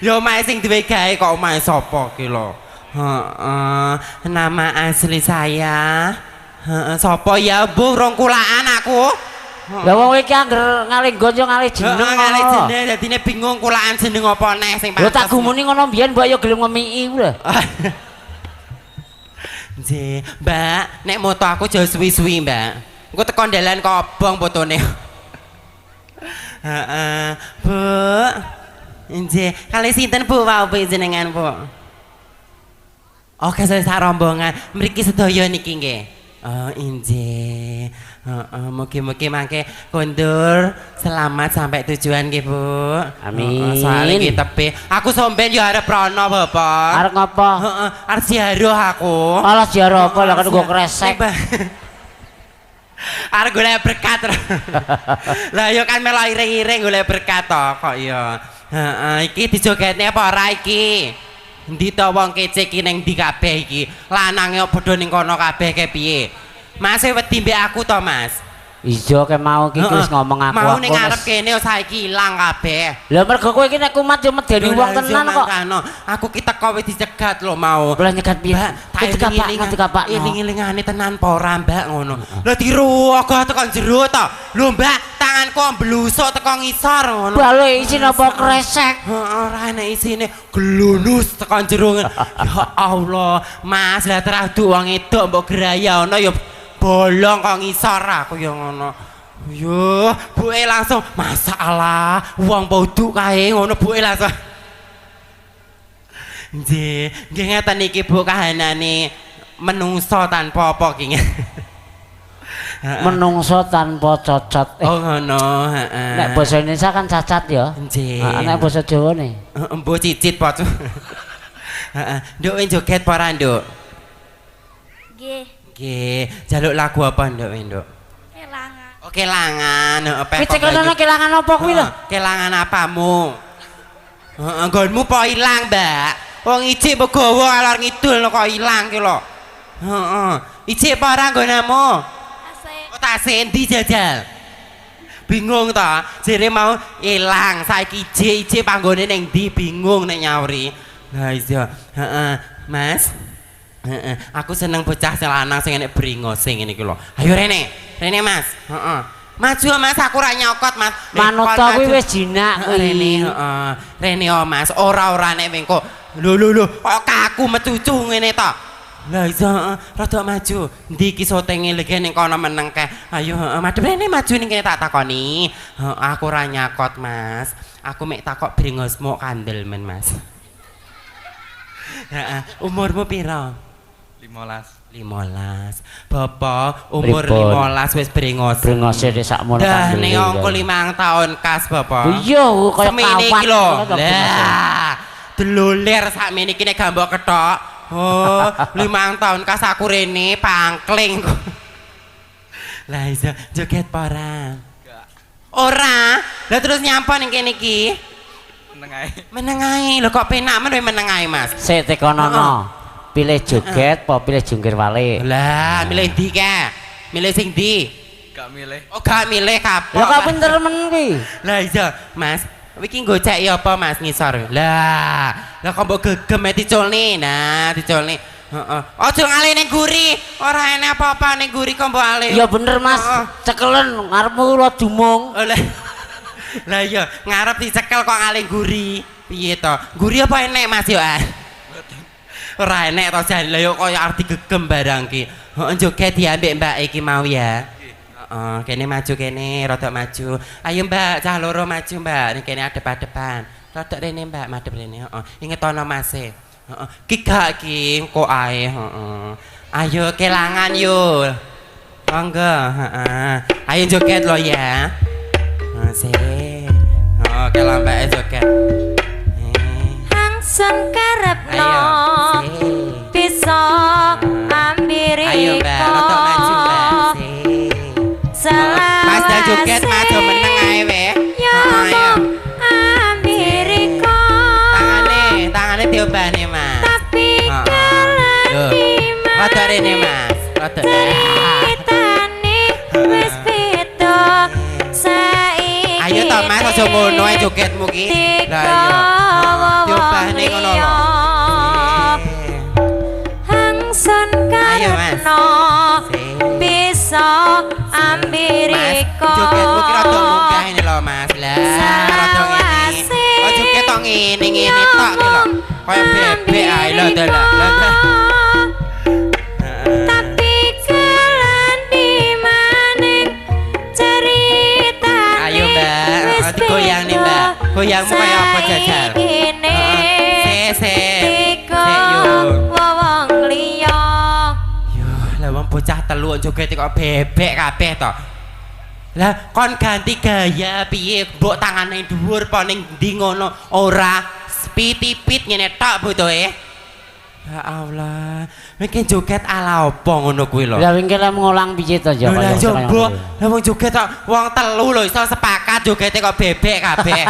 Ya omahe sing duwe gawe kok omahe sapa ki lho. Nama asli saya sapa ya, Bu? Rong kulaan aku. Lah wong iki angger ngalinggon yo ngalih jeneng. Ngalih jeneng dadine bingung kulaan jeneng apa neh sing pantes. Lho tak gumuni ngono mbiyen mbok yo gelem ngemiki lho. Nggih, Mbak, nek moto aku aja suwi-suwi, Mbak. Engko teko dalan kobong fotone. Heeh, Bu. Nggih, kali sinten Bu wau jenengan, Bu? Oke, saya rombongan mriki sedaya niki nggih. Oh, injih. Mugi-mugi mangke kondur selamat sampai tujuan nggih, Bu. Amin. Soale iki tepe. Aku somben yo arep rono, Bapak. Arep ngapa? Arep ziarah aku. Alah ziarah apa lah kan nggo kresek. Arep golek berkat. Lah yo kan melu iring-iring golek berkat to kok yo. Iki dijogetne apa ora iki? Endi to wong kece iki ning ndi kabeh iki? Lanange padha ning kono kabeh ke piye? Mas wedi mbek aku to, Mas? Iya ke mau iki wis ngomong aku. Mau ning ngarep kene saiki ilang kabeh. Lah mergo kowe iki nek kumat yo medeni wong tenan kok. Aku ki teko wis dicegat lho mau. Lah nyegat piye? Tak dikapak. Iling-ilingane tenan apa ora, Mbak ngono. Lah diruwaga tekan jero to. Lho, Mbak, tanganku mblusuk teko ngisor ngono. Bale isin apa kresek? Ora enek isine glunus tekan jero. Ya Allah, Mas, lah teradu wong edok mbok geraya ono ya bolong kok ngisor aku ya ngono. Yo, buke langsung masalah wong boduk kae ngono buke langsung. Nggih ngeten iki Bu kahanane menungso tanpa apa ki. Menungso tanpa cocot. Oh ngono, heeh. Nek basa Indonesia kan cacat ya. Nggih. Nek basa Jawa ne. Embo cicit pot. Heeh. Nduk joget apa ora, Nduk? Nggih, Nggih, jaluk lagu apa, Nduk, Nduk? kelangan. Oh, kelangan. Heeh, Kuwi cekelane kelangan apa kuwi lho? Kelangan apamu? Heeh, nggonmu po ilang, Mbak. Wong ijik begawa alor ngidul kok ilang ki lho. Heeh. Ijik apa ora nggonamu? Asik. Oh, tase endi jajal? Bingung ta? Jere mau ilang, saiki ijik panggone ning ndi bingung nek nyauri. Lah iya, heeh. Mas. Heeh, aku seneng bocah sing lanang sing enek bringose ngene iki lho. Ayo Rene, Rene Mas. Heeh. Maju Mas, aku ora nyokot Mas. Manut kuwi wis jinak kuwi. Rene, heeh. Rene oh Mas, ora nek wengko. Lho, kok kaku mecucu ngene to. Lah iya, rada maju. Ndi iki syutinge legi ning kono meneng keh. Ayo, madhep Rene maju ning kene tak takoni. Aku ora nyakot Mas. Aku mek takok bringosmu kandel men Mas. Heeh, umurmu pira? 15. Bapak umur Pripun? 15 wis brengos. Brengose nek sakmono Dah kandel. ning angka 5 tahun kas Bapak. Iya, kaya Semene kawat. iki lho. Lah, deloler sakmene iki nek gambok ketok. Oh, 5 tahun kas aku rene pangkling kok. Lah iso joget apa ora? Ora. Lah terus nyapa ning kene iki? Meneng ae. Lho kok penak men meneng ae, Mas. Sik tekonono. Pilih joget apa pilih jungkir balik? Lah, milih ndi ka? Milih sing ndi? Gak milih. Oh, gak milih kapok. Lah kok pinter men kuwi. Lah iya, Mas. Iki goceki apa Mas ngisor? Lah kok mbok gegem diculni. Nah, diculni. Heeh. Aja ngale ning guri. Ora enek apa-apa ning guri kok mbok ale. Iya bener Mas. Heeh. Cekelen ngarepmu kula dumung. Oh, lah iya, ngarep dicekel kok ngale guri. Piye to? Guri apa enek Mas yo? Ora enek to jan. Lah yo kaya arep digegem barang ki. Heeh, joget diambek Mbak iki mau ya. Heeh, kene maju kene, rada maju. Ayo Mbak, cah loro maju Mbak. Ning kene adep-adepan. Rada rene Mbak, madhep rene. Heeh. Inget ana Mase. Heeh. Ki gak ki engko ae, heeh. Ayo kelangan yo. Monggo, heeh. Ayo joget lo ya. Sik. Oh, kelang Mbak joget. Hangsun karepno Ayo. bisa ambiri Ayo Mbak, rada maju Mbak. Sik. Mas dah joget maju meneng ae we. Ayo. ambiriko Tangane diobani Mas. tapi Heeh. kalan Loh. dimana Rada rene Mas. Rada. ceritane wis beda saiki Ayo to Mas aja ngono ae jogetmu ki. Lah iya. Diobani ngono lho. Hangsun Ayo, Mas. karepno Sik. bisa Mas, ambiriko jogetmu ki rada munggah ini lho Mas. Lah, rada ngene. Oh joget tok ngene tok ki lho. Kaya bebek ae lho dalah. tapi kalan dimaning cerita Ayo Mbak, digoyang nih Mbak. Goyangmu kaya apa jajal? Sik yuk. wong liya Yo, lah wong bocah telu joget kok bebek kabeh to. Lah kon ganti gaya piye? Mbok tangane dhuwur apa ning ndi ngono? Ora spitipit ngene tok butuhe. Ya Allah, mungkin joget ala apa ngono kuwi lho. Lah wingke lek ngulang piye to ya Lah kaya yo ngono mbok, kuwi. lah wong joget kok wong telu lho iso sepakat jogete kok bebek kabeh.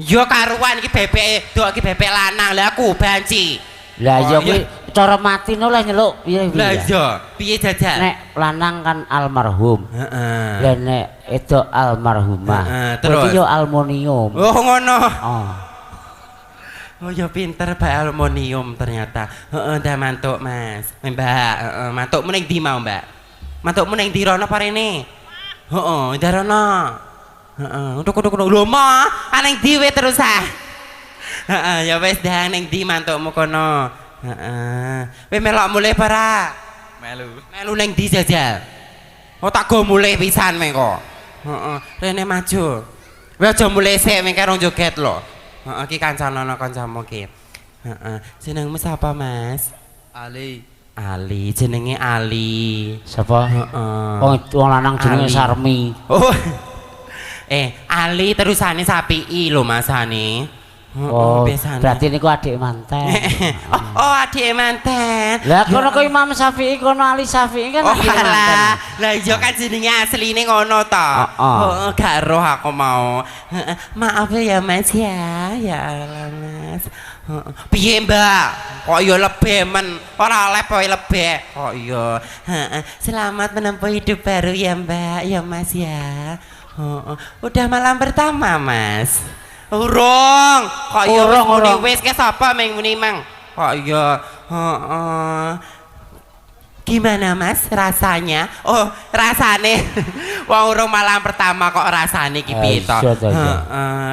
Yo karuan iki bebek, dok iki bebek lanang. Lah aku banci. Lah Oh, ya kuwi cara matine oleh nyeluk piye Lah piye. iya, piye jajal? Nek lanang kan almarhum. Heeh. Lah nek itu almarhumah. Heeh, terus? Berarti yo aluminium. Oh ngono. Oh. Oh ya pinter Mbak aluminium ternyata. Heeh, dah mantuk Mas. Mbak, heeh, mantukmu ning ndi mau, Mbak? Mantukmu ning ndi rono parene? Heeh, ndak rono. Heeh, untuk lho ma, ning ndi we terus ah. Heeh, ya wis dah ning ndi mantukmu kono. Heeh. Kowe melok mulih para? Melu ning ndi jajal? Oh tak go mulih pisan mengko. Heeh, rene maju. Kowe aja mulih sik mengke rong joget lho. Heeh, ki kancane ana kancamu ki. Heeh. Jenengmu sapa, Mas? Ali. Ali, jenenge Ali. Sapa? Heeh. Wong lanang jenenge Ali. Sarmi. Oh. Ali terusane Sapii lho masane. Oh, biasane. berarti niku adik manten. Oh, adik manten. Lah kono kok Imam Syafi'i kono Ali Syafi'i kan Oh adik manten. alah, lah iya kan jenenge asline ngono to. Heeh, gak roh aku mau. Maaf ya Mas ya. Ya Allah Mas. Heeh. Piye Mbak? Kok ya lebih men, ora oleh poe lebih. Kok ya. Selamat menempuh hidup baru ya Mbak, ya Mas ya. Udah malam pertama Mas. Urung, kok ya wis muni wis ke sapa ming muni mang. Kok ya gimana Mas rasanya? Oh, rasane wong urung malam pertama kok rasane iki piye to?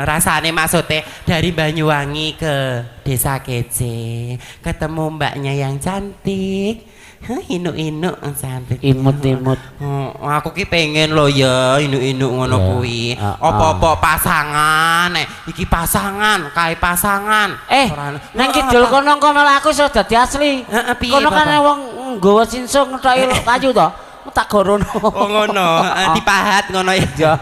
Rasane maksudnya dari Banyuwangi ke Desa Kece, ketemu mbaknya yang cantik. Inuk-inuk cantik. Imut-imut. Aku ki pengen lo ya inuk-inuk ngono kuwi. Apa-apa pasangan iki pasangan, kae pasangan. Nang kidul kono aku iso dadi asli. Kono kan wong nggawa sinsung ngetoki kayu to. Tak gorono. Oh ngono, dipahat ngono ya.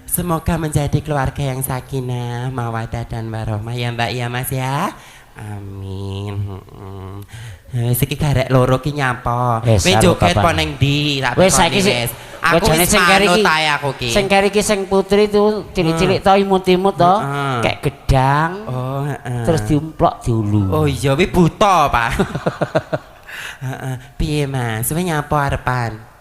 Semoga menjadi keluarga yang sakinah, mawaddah dan warahmah ya Mbak ya Mas ya. Amin. Iki garek loro ki nyapa. Kowe joget po ning ndi? Wis saiki wis. Aku jane sing keri iki. Sing keri iki sing putri itu cilik-cilik to imut-imut to. Kayak gedang. Oh, terus diumplok diulu. Oh iya, wi buta, Pak. Piye Mas? Kowe nyapa arepan?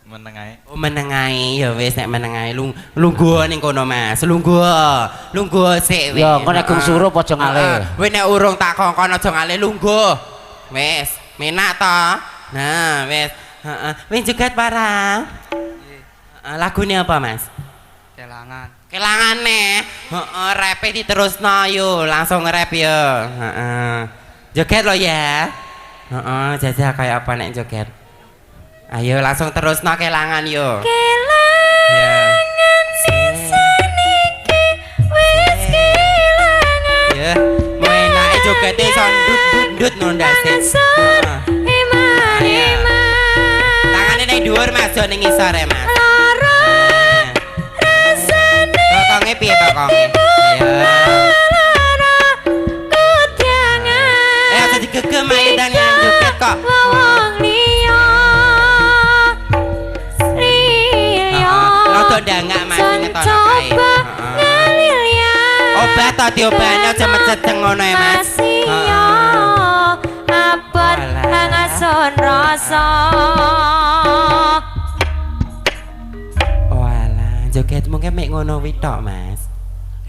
Menengai. Oh menengai ya wis nek menengai lungguh ning kono Mas. Lungguh sik wis. Ya engko nek suruh aja ngalih. Kowe nek urung tak kongkon aja ngalih lungguh. Wis, menak to. Nah, wis. Heeh. Wis joget barang. Lagune apa Mas? Kelangan. Kelangane. Heeh, repe diterusno yo, langsung nge-rap yo. Heeh. Joget lo ya. Heeh, jajah kayak apa nek joget. Ayo langsung terus no kelangan yo. Kelangan sisa niki wis kelangan. Ya, mau enake jogete son dut nondase. Tangane ning dhuwur Mas, ning ngisor ya Mas. Lara rasane. Bokonge piye bokonge? Lara kudangan. Aja digegem ae dan joget kok. Wong liya. Rada ndangak Mas ngetono kae. Obat to diobani aja mecedeng ngono ya Mas. Abot hangasun rasa. Walah, joget mungkin mek ngono wi tok Mas.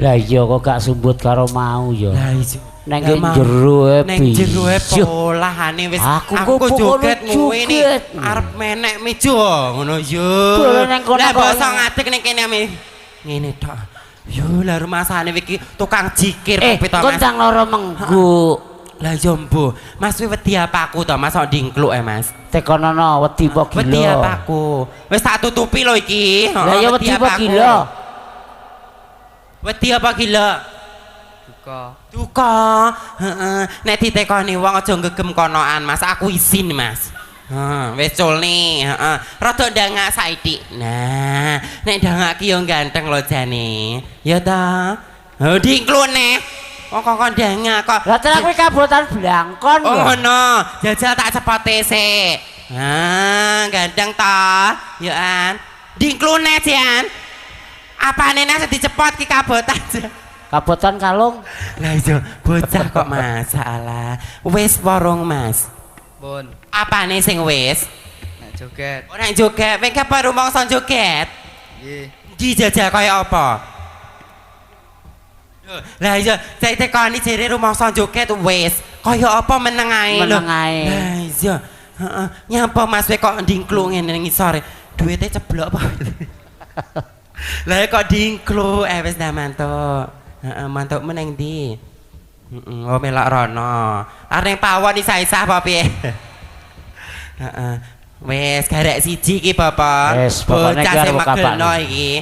Lah iya kok gak sumbut karo mau ya. Lah iya. Nang jero e Nang jero e polahane wis aku joget ngene arep menek meja ngono yo. Lah basa ngadeg ning kene ngene tok. Yo lah rumasane iki tukang jikir kopi to Mas. Koncang loro menggu. Lah yo mbuh. Mas wedi apa aku to Mas kok dingkluk Mas. Tekonono wedi apa gila. Wedi apa aku. Wis tak tutupi lho iki. Lah ya wedi apa gila. Wedi apa gila? Duka. Heeh. Nek ditekoni wong aja ngegem konoan Mas, aku izin Mas. Wis culni, heeh. Rada ndangak saiki. Nah, nek ndangak ki yo ganteng lho jane. Ya ta? Oh, dingklune. Kok ndangak kok. Lah terus kuwi kabotan blangkon lho. Oh no, jajal tak cepote sik. Ganteng ta? Ya an. Dingklune jan. Apane nek dicepot ki kabotan. Kabotan kalung. Lah iya, bocah kok masalah. Wis porong Mas. Pun. Apane sing wis? Nek joget. Oh nek joget, kowe kapan rumangsa joget? Nggih. Dijajal kaya apa? Lah iya, cek tekoni jere rumangsa joget wis. Kaya apa meneng ae lho. Meneng ae. Lah iya. Heeh. Nyapa Mas kowe kok ndingkluk ngene ning ngisore? Duite ceblok apa? Lah kok dingkluk wis dah mantuk. Heeh, mantukmu ning ndi? Oh melok rono. Arep pawon isa-isa apa piye? Heeh. Wis garek siji iki Bapak. Wis pokoknya bocah iki sing arep megelno iki.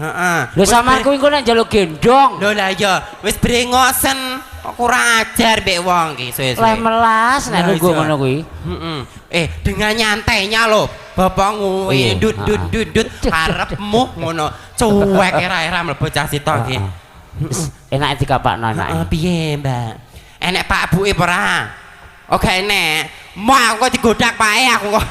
Heeh. Lho samar kuwi engko nek njaluk gendong. Lho lah iya, wis brengosen. Kok kurang ajar mbek wong iki suwe-suwe. Lah melas nek nunggu ngono kuwi. Dengan nyantainya loh. Bapak nguwi dut arepmu ngono. Cuek era-era mlebu cah sitok iki. Enake dikapakno enake. Piye, Mbak? Enek Pak Buke ora? Oke enek. Mau aku kok digodak pake aku kok.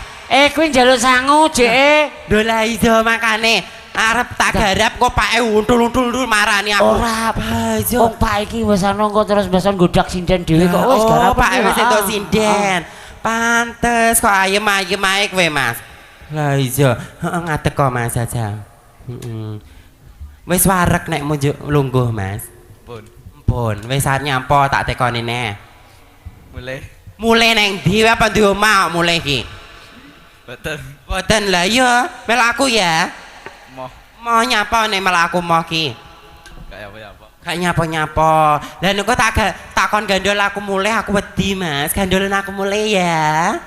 Kuwi njaluk sangu, Jek. Lho lah iya makane arep tak garap kok pake untul-untul marani aku. Ora, wong Pak iki wis ana kok terus besan godak sinden dhewe kok wis garap. Pak wis entuk sinden. Pantes kok ayem-ayem ae kowe, Mas. Lah iya, heeh ngadeg kok Mas aja. Wis wareg nek munjuk lungguh, Mas. Pun, wis arep nyampo tak tekoni neh. Mulai neng ndi apa di omah mulai iki? Boten lah iya, melaku ya. Mau nyapa nek melaku mau ki. Kayak nyapa-nyapa. Lah niku takon gandol aku mulai aku wedi, Mas. Gandolan aku mulai ya.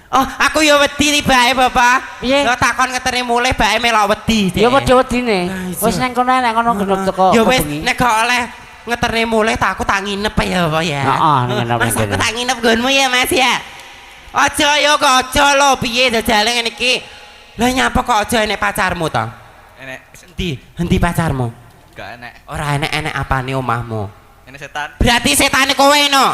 Oh, aku ya wedi tibae, Bapak. Lho takon ngeteri mulai bae melok wedi. Ya padha wedine. Wis nang kono nek kono gendut teko. Ya wis nek gak oleh ngeterne mulai tak aku tak nginep ya Bapak ya. Heeh, nginep Mas aku tak nginep nggonmu ya Mas ya. Aja ya kok aja lho piye dadale ngene iki. Lah nyapa kok aja enek pacarmu to? Enek. Endi pacarmu? Gak enek. Ora enek apane omahmu? Enek setan. Berarti setane kowe no.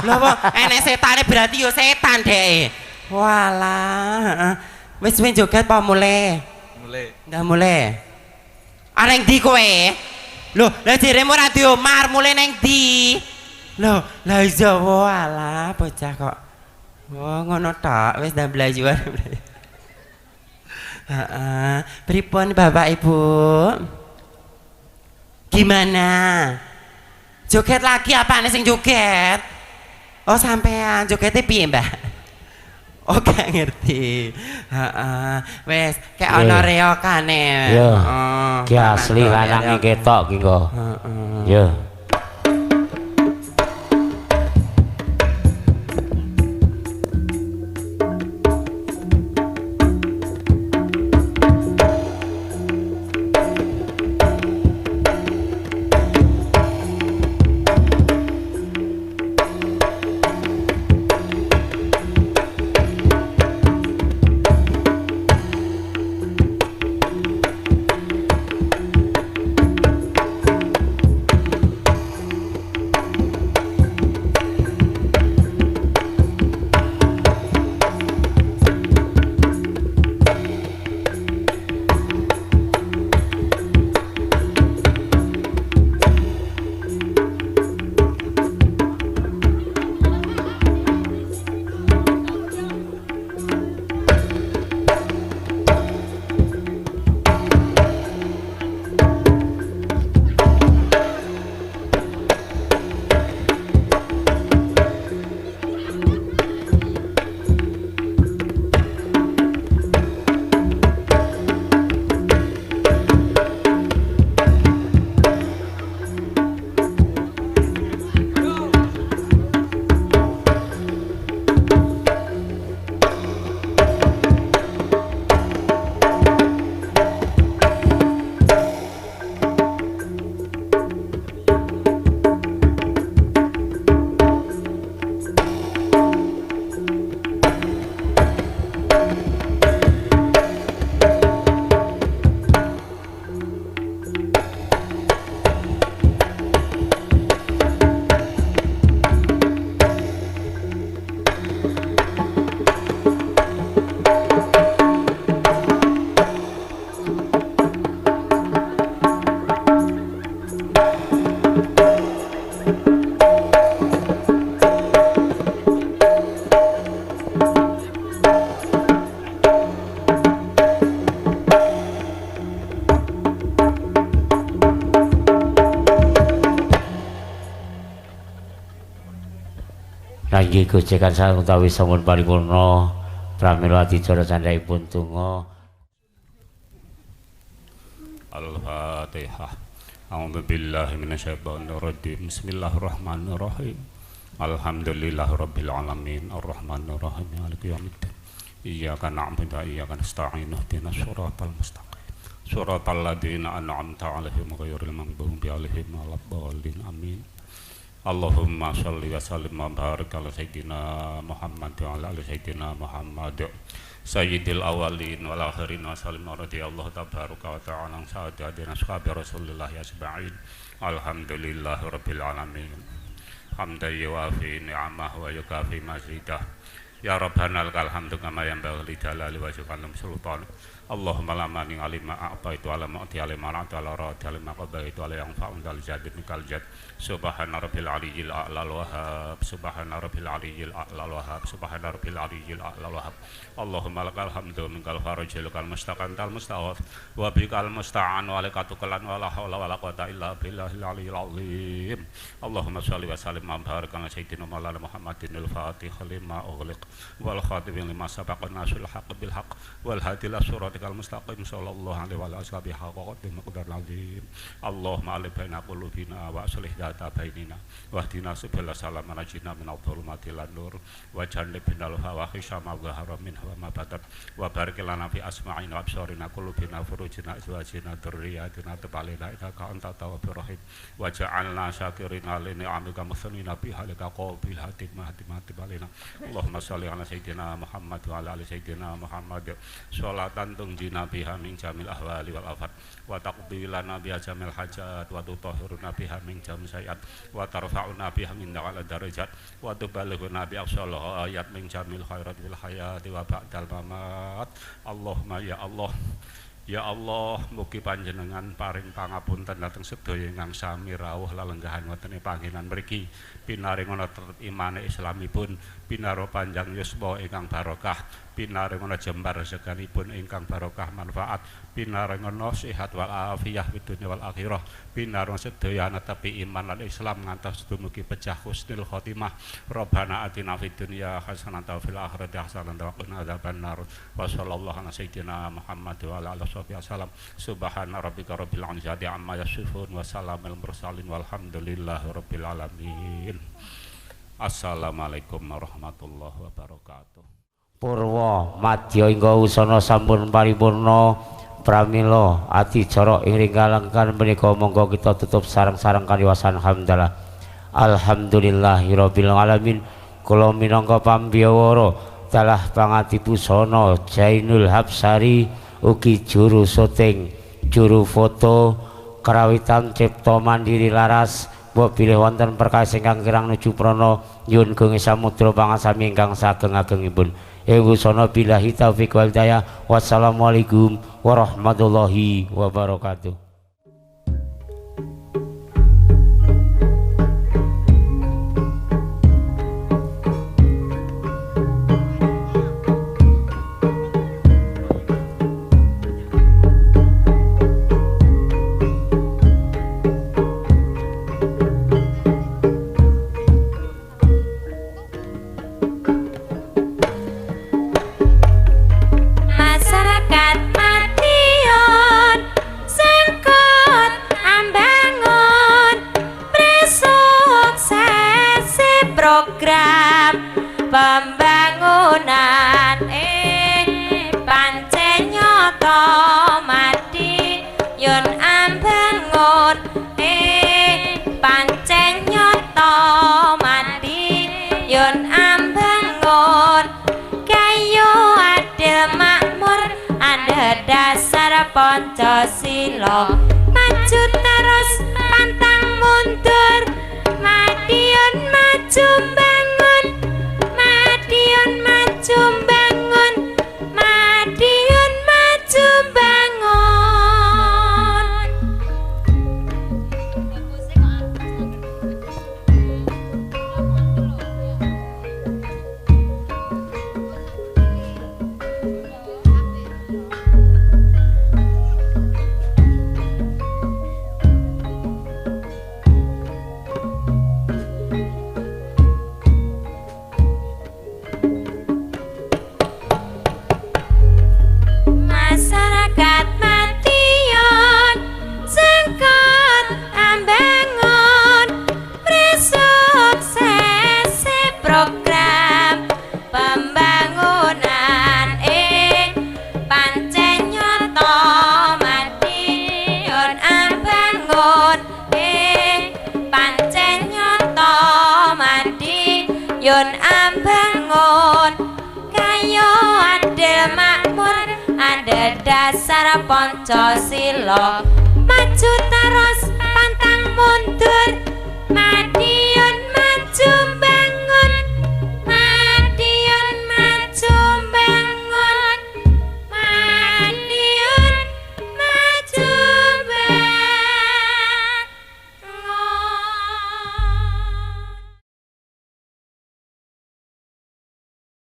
Lho apa enek setane berarti yo setan dhek. Walah, wis joget apa mulai? Ndak mulai. Areng ndi kowe? Lho, lah diremu ora di omah, mulai neng ndi? Lho, lah iya walah bocah kok. Oh, ngono tok, wis ndang blajuan. Heeh. Pripun Bapak Ibu? Gimana? Joget lagi apane sing joget? Oh, sampean jogetnya piye, Mbak? Oh gak ngerti. Wes kayak ana reokane. Yo. Ki asli lanange ketok ki kok. Yo. Nggih gojekan sareng utawi sampun paripurna pramila adicara candhaipun donga. Al-Fatihah. A'udzu billahi minasyaitonir rajim. Bismillahirrahmanirrahim. Alhamdulillahirabbil alamin arrahmanir rahim maliki yaumiddin. Iyyaka na'budu wa iyyaka nasta'in ihdinas siratal mustaqim. Suratal ladzina an'amta 'alaihim ghairil maghdubi 'alaihim waladdallin. Amin. Allahumma shalli wa sallim wa barik ala sayyidina Muhammad wa ala ali sayyidina Muhammad sayyidil awalin wal akhirin wa sallim radhiyallahu tabaraka wa ta'ala an saadatina ashabi Rasulillah asma'in. Alhamdulillahi rabbil alamin. Hamdan yuwafi ni'amahu wa yukafi mazidah. Ya Rabbana lakal hamdu kama yanbaghi li jalali wajhikal sultan. Allahumma la mani alima a'taitu ala ma'ti ala mara'tu ala ra'ti ala maqabaitu ala yang fa'un dal jadid nikal jad. Subhana rabbil aliyyil a'la wahhab. Subhana rabbil aliyyil a'la wahhab. Subhana rabbil aliyyil a'la wahhab. Allahumma lakal hamdu minkal farajil kal mustaqan tal musta'af wa bikal musta'an wa lakatu kalan wa la hawla wa la quwata illa billahil aliyyil azim. Allahumma shalli wa sallim wa barik ala sayyidina maulana Muhammadin al-fatih lima ughliq wal khatim lima sabaqa nasul haqq bil haqq wal hadi ila siratikal mustaqim sallallahu alaihi wa alihi haqqatin miqdar azim. Allahumma alif baina qulubina wa aslih data bainina wahdina subhana salam najina min adh-dhulumati lan nur wa jannibna al-fawahisha ma dhahara minha wa ma batan wa barik lana fi asma'ina wa absarina qulubina furujina azwajina dzurriyyatina tabalina innaka anta tawwabur rahim wa ja'alna syakirina li ni'amika muslimina bi halika qabil hatim mati balina. Allahumma shalli ala sayyidina Muhammad wa ala ali sayyidina Muhammad sholatan tunjina biha min jamil ahwali wal afat wa taqdi lana biha jamil hajat wa tutahhiruna biha min jam sayat wa tarfa'una biha min ala darajat wa tubalighuna bi aqsal ayat min jamil khairat wal hayati wa ba'dal mamat. Allahumma ya Allah mugi panjenengan paring pangapunten dhateng sedaya ingkang sami rawuh lalenggahan wonten ing panggenan mriki pinaring ana tetep imane islamipun pinaro panjang yuswa ingkang barokah pinaring ana jembar rezekanipun ingkang barokah manfaat pinaring ana sehat wal afiyah fid dunya wal akhirah pinaring sedaya netepi iman lan Islam ngantos dumugi pejah husnul khotimah. Rabbana atina fid dunya hasanatan wa fil akhirati hasanatan wa qina adzabannar. Wa sallallahu ala sayyidina Muhammad wa ala alihi wasallam. Subhana rabbika rabbil izzati amma yasifun wa salamun mursalin walhamdulillahi rabbil alamin. Assalamualaikum warahmatullahi wabarakatuh. Purwa madya ingga usana sampun paripurna pramila adicara ing ringkalengkan menika monggo kita tutup sareng-sareng kaliwasan hamdalah. Alhamdulillahirabbil alamin. Kula minangka pambiyawara dalah pangatipusana Jainul Habsari ugi juru syuting, juru foto, karawitan cipta mandiri laras. Mbok bilih wonten perkawis ingkang kirang nuju prana nyuwun gunge samudra pangasami ingkang sageng-agengipun. Ewusana billahi taufik wal hidayah. Wassalamualaikum warahmatullahi wabarakatuh. Program pembangunan pancen nyata mati yun ambangun pancen nyata mati yun ambangun kayu adil makmur ada dasar Pancasila maju terus pantang mundur Madiun maju bangun Madiun maju bangun Madiun maju bangun. yun ambangun kayo adil makmur ada dasar Pancasila maju terus pantang mundur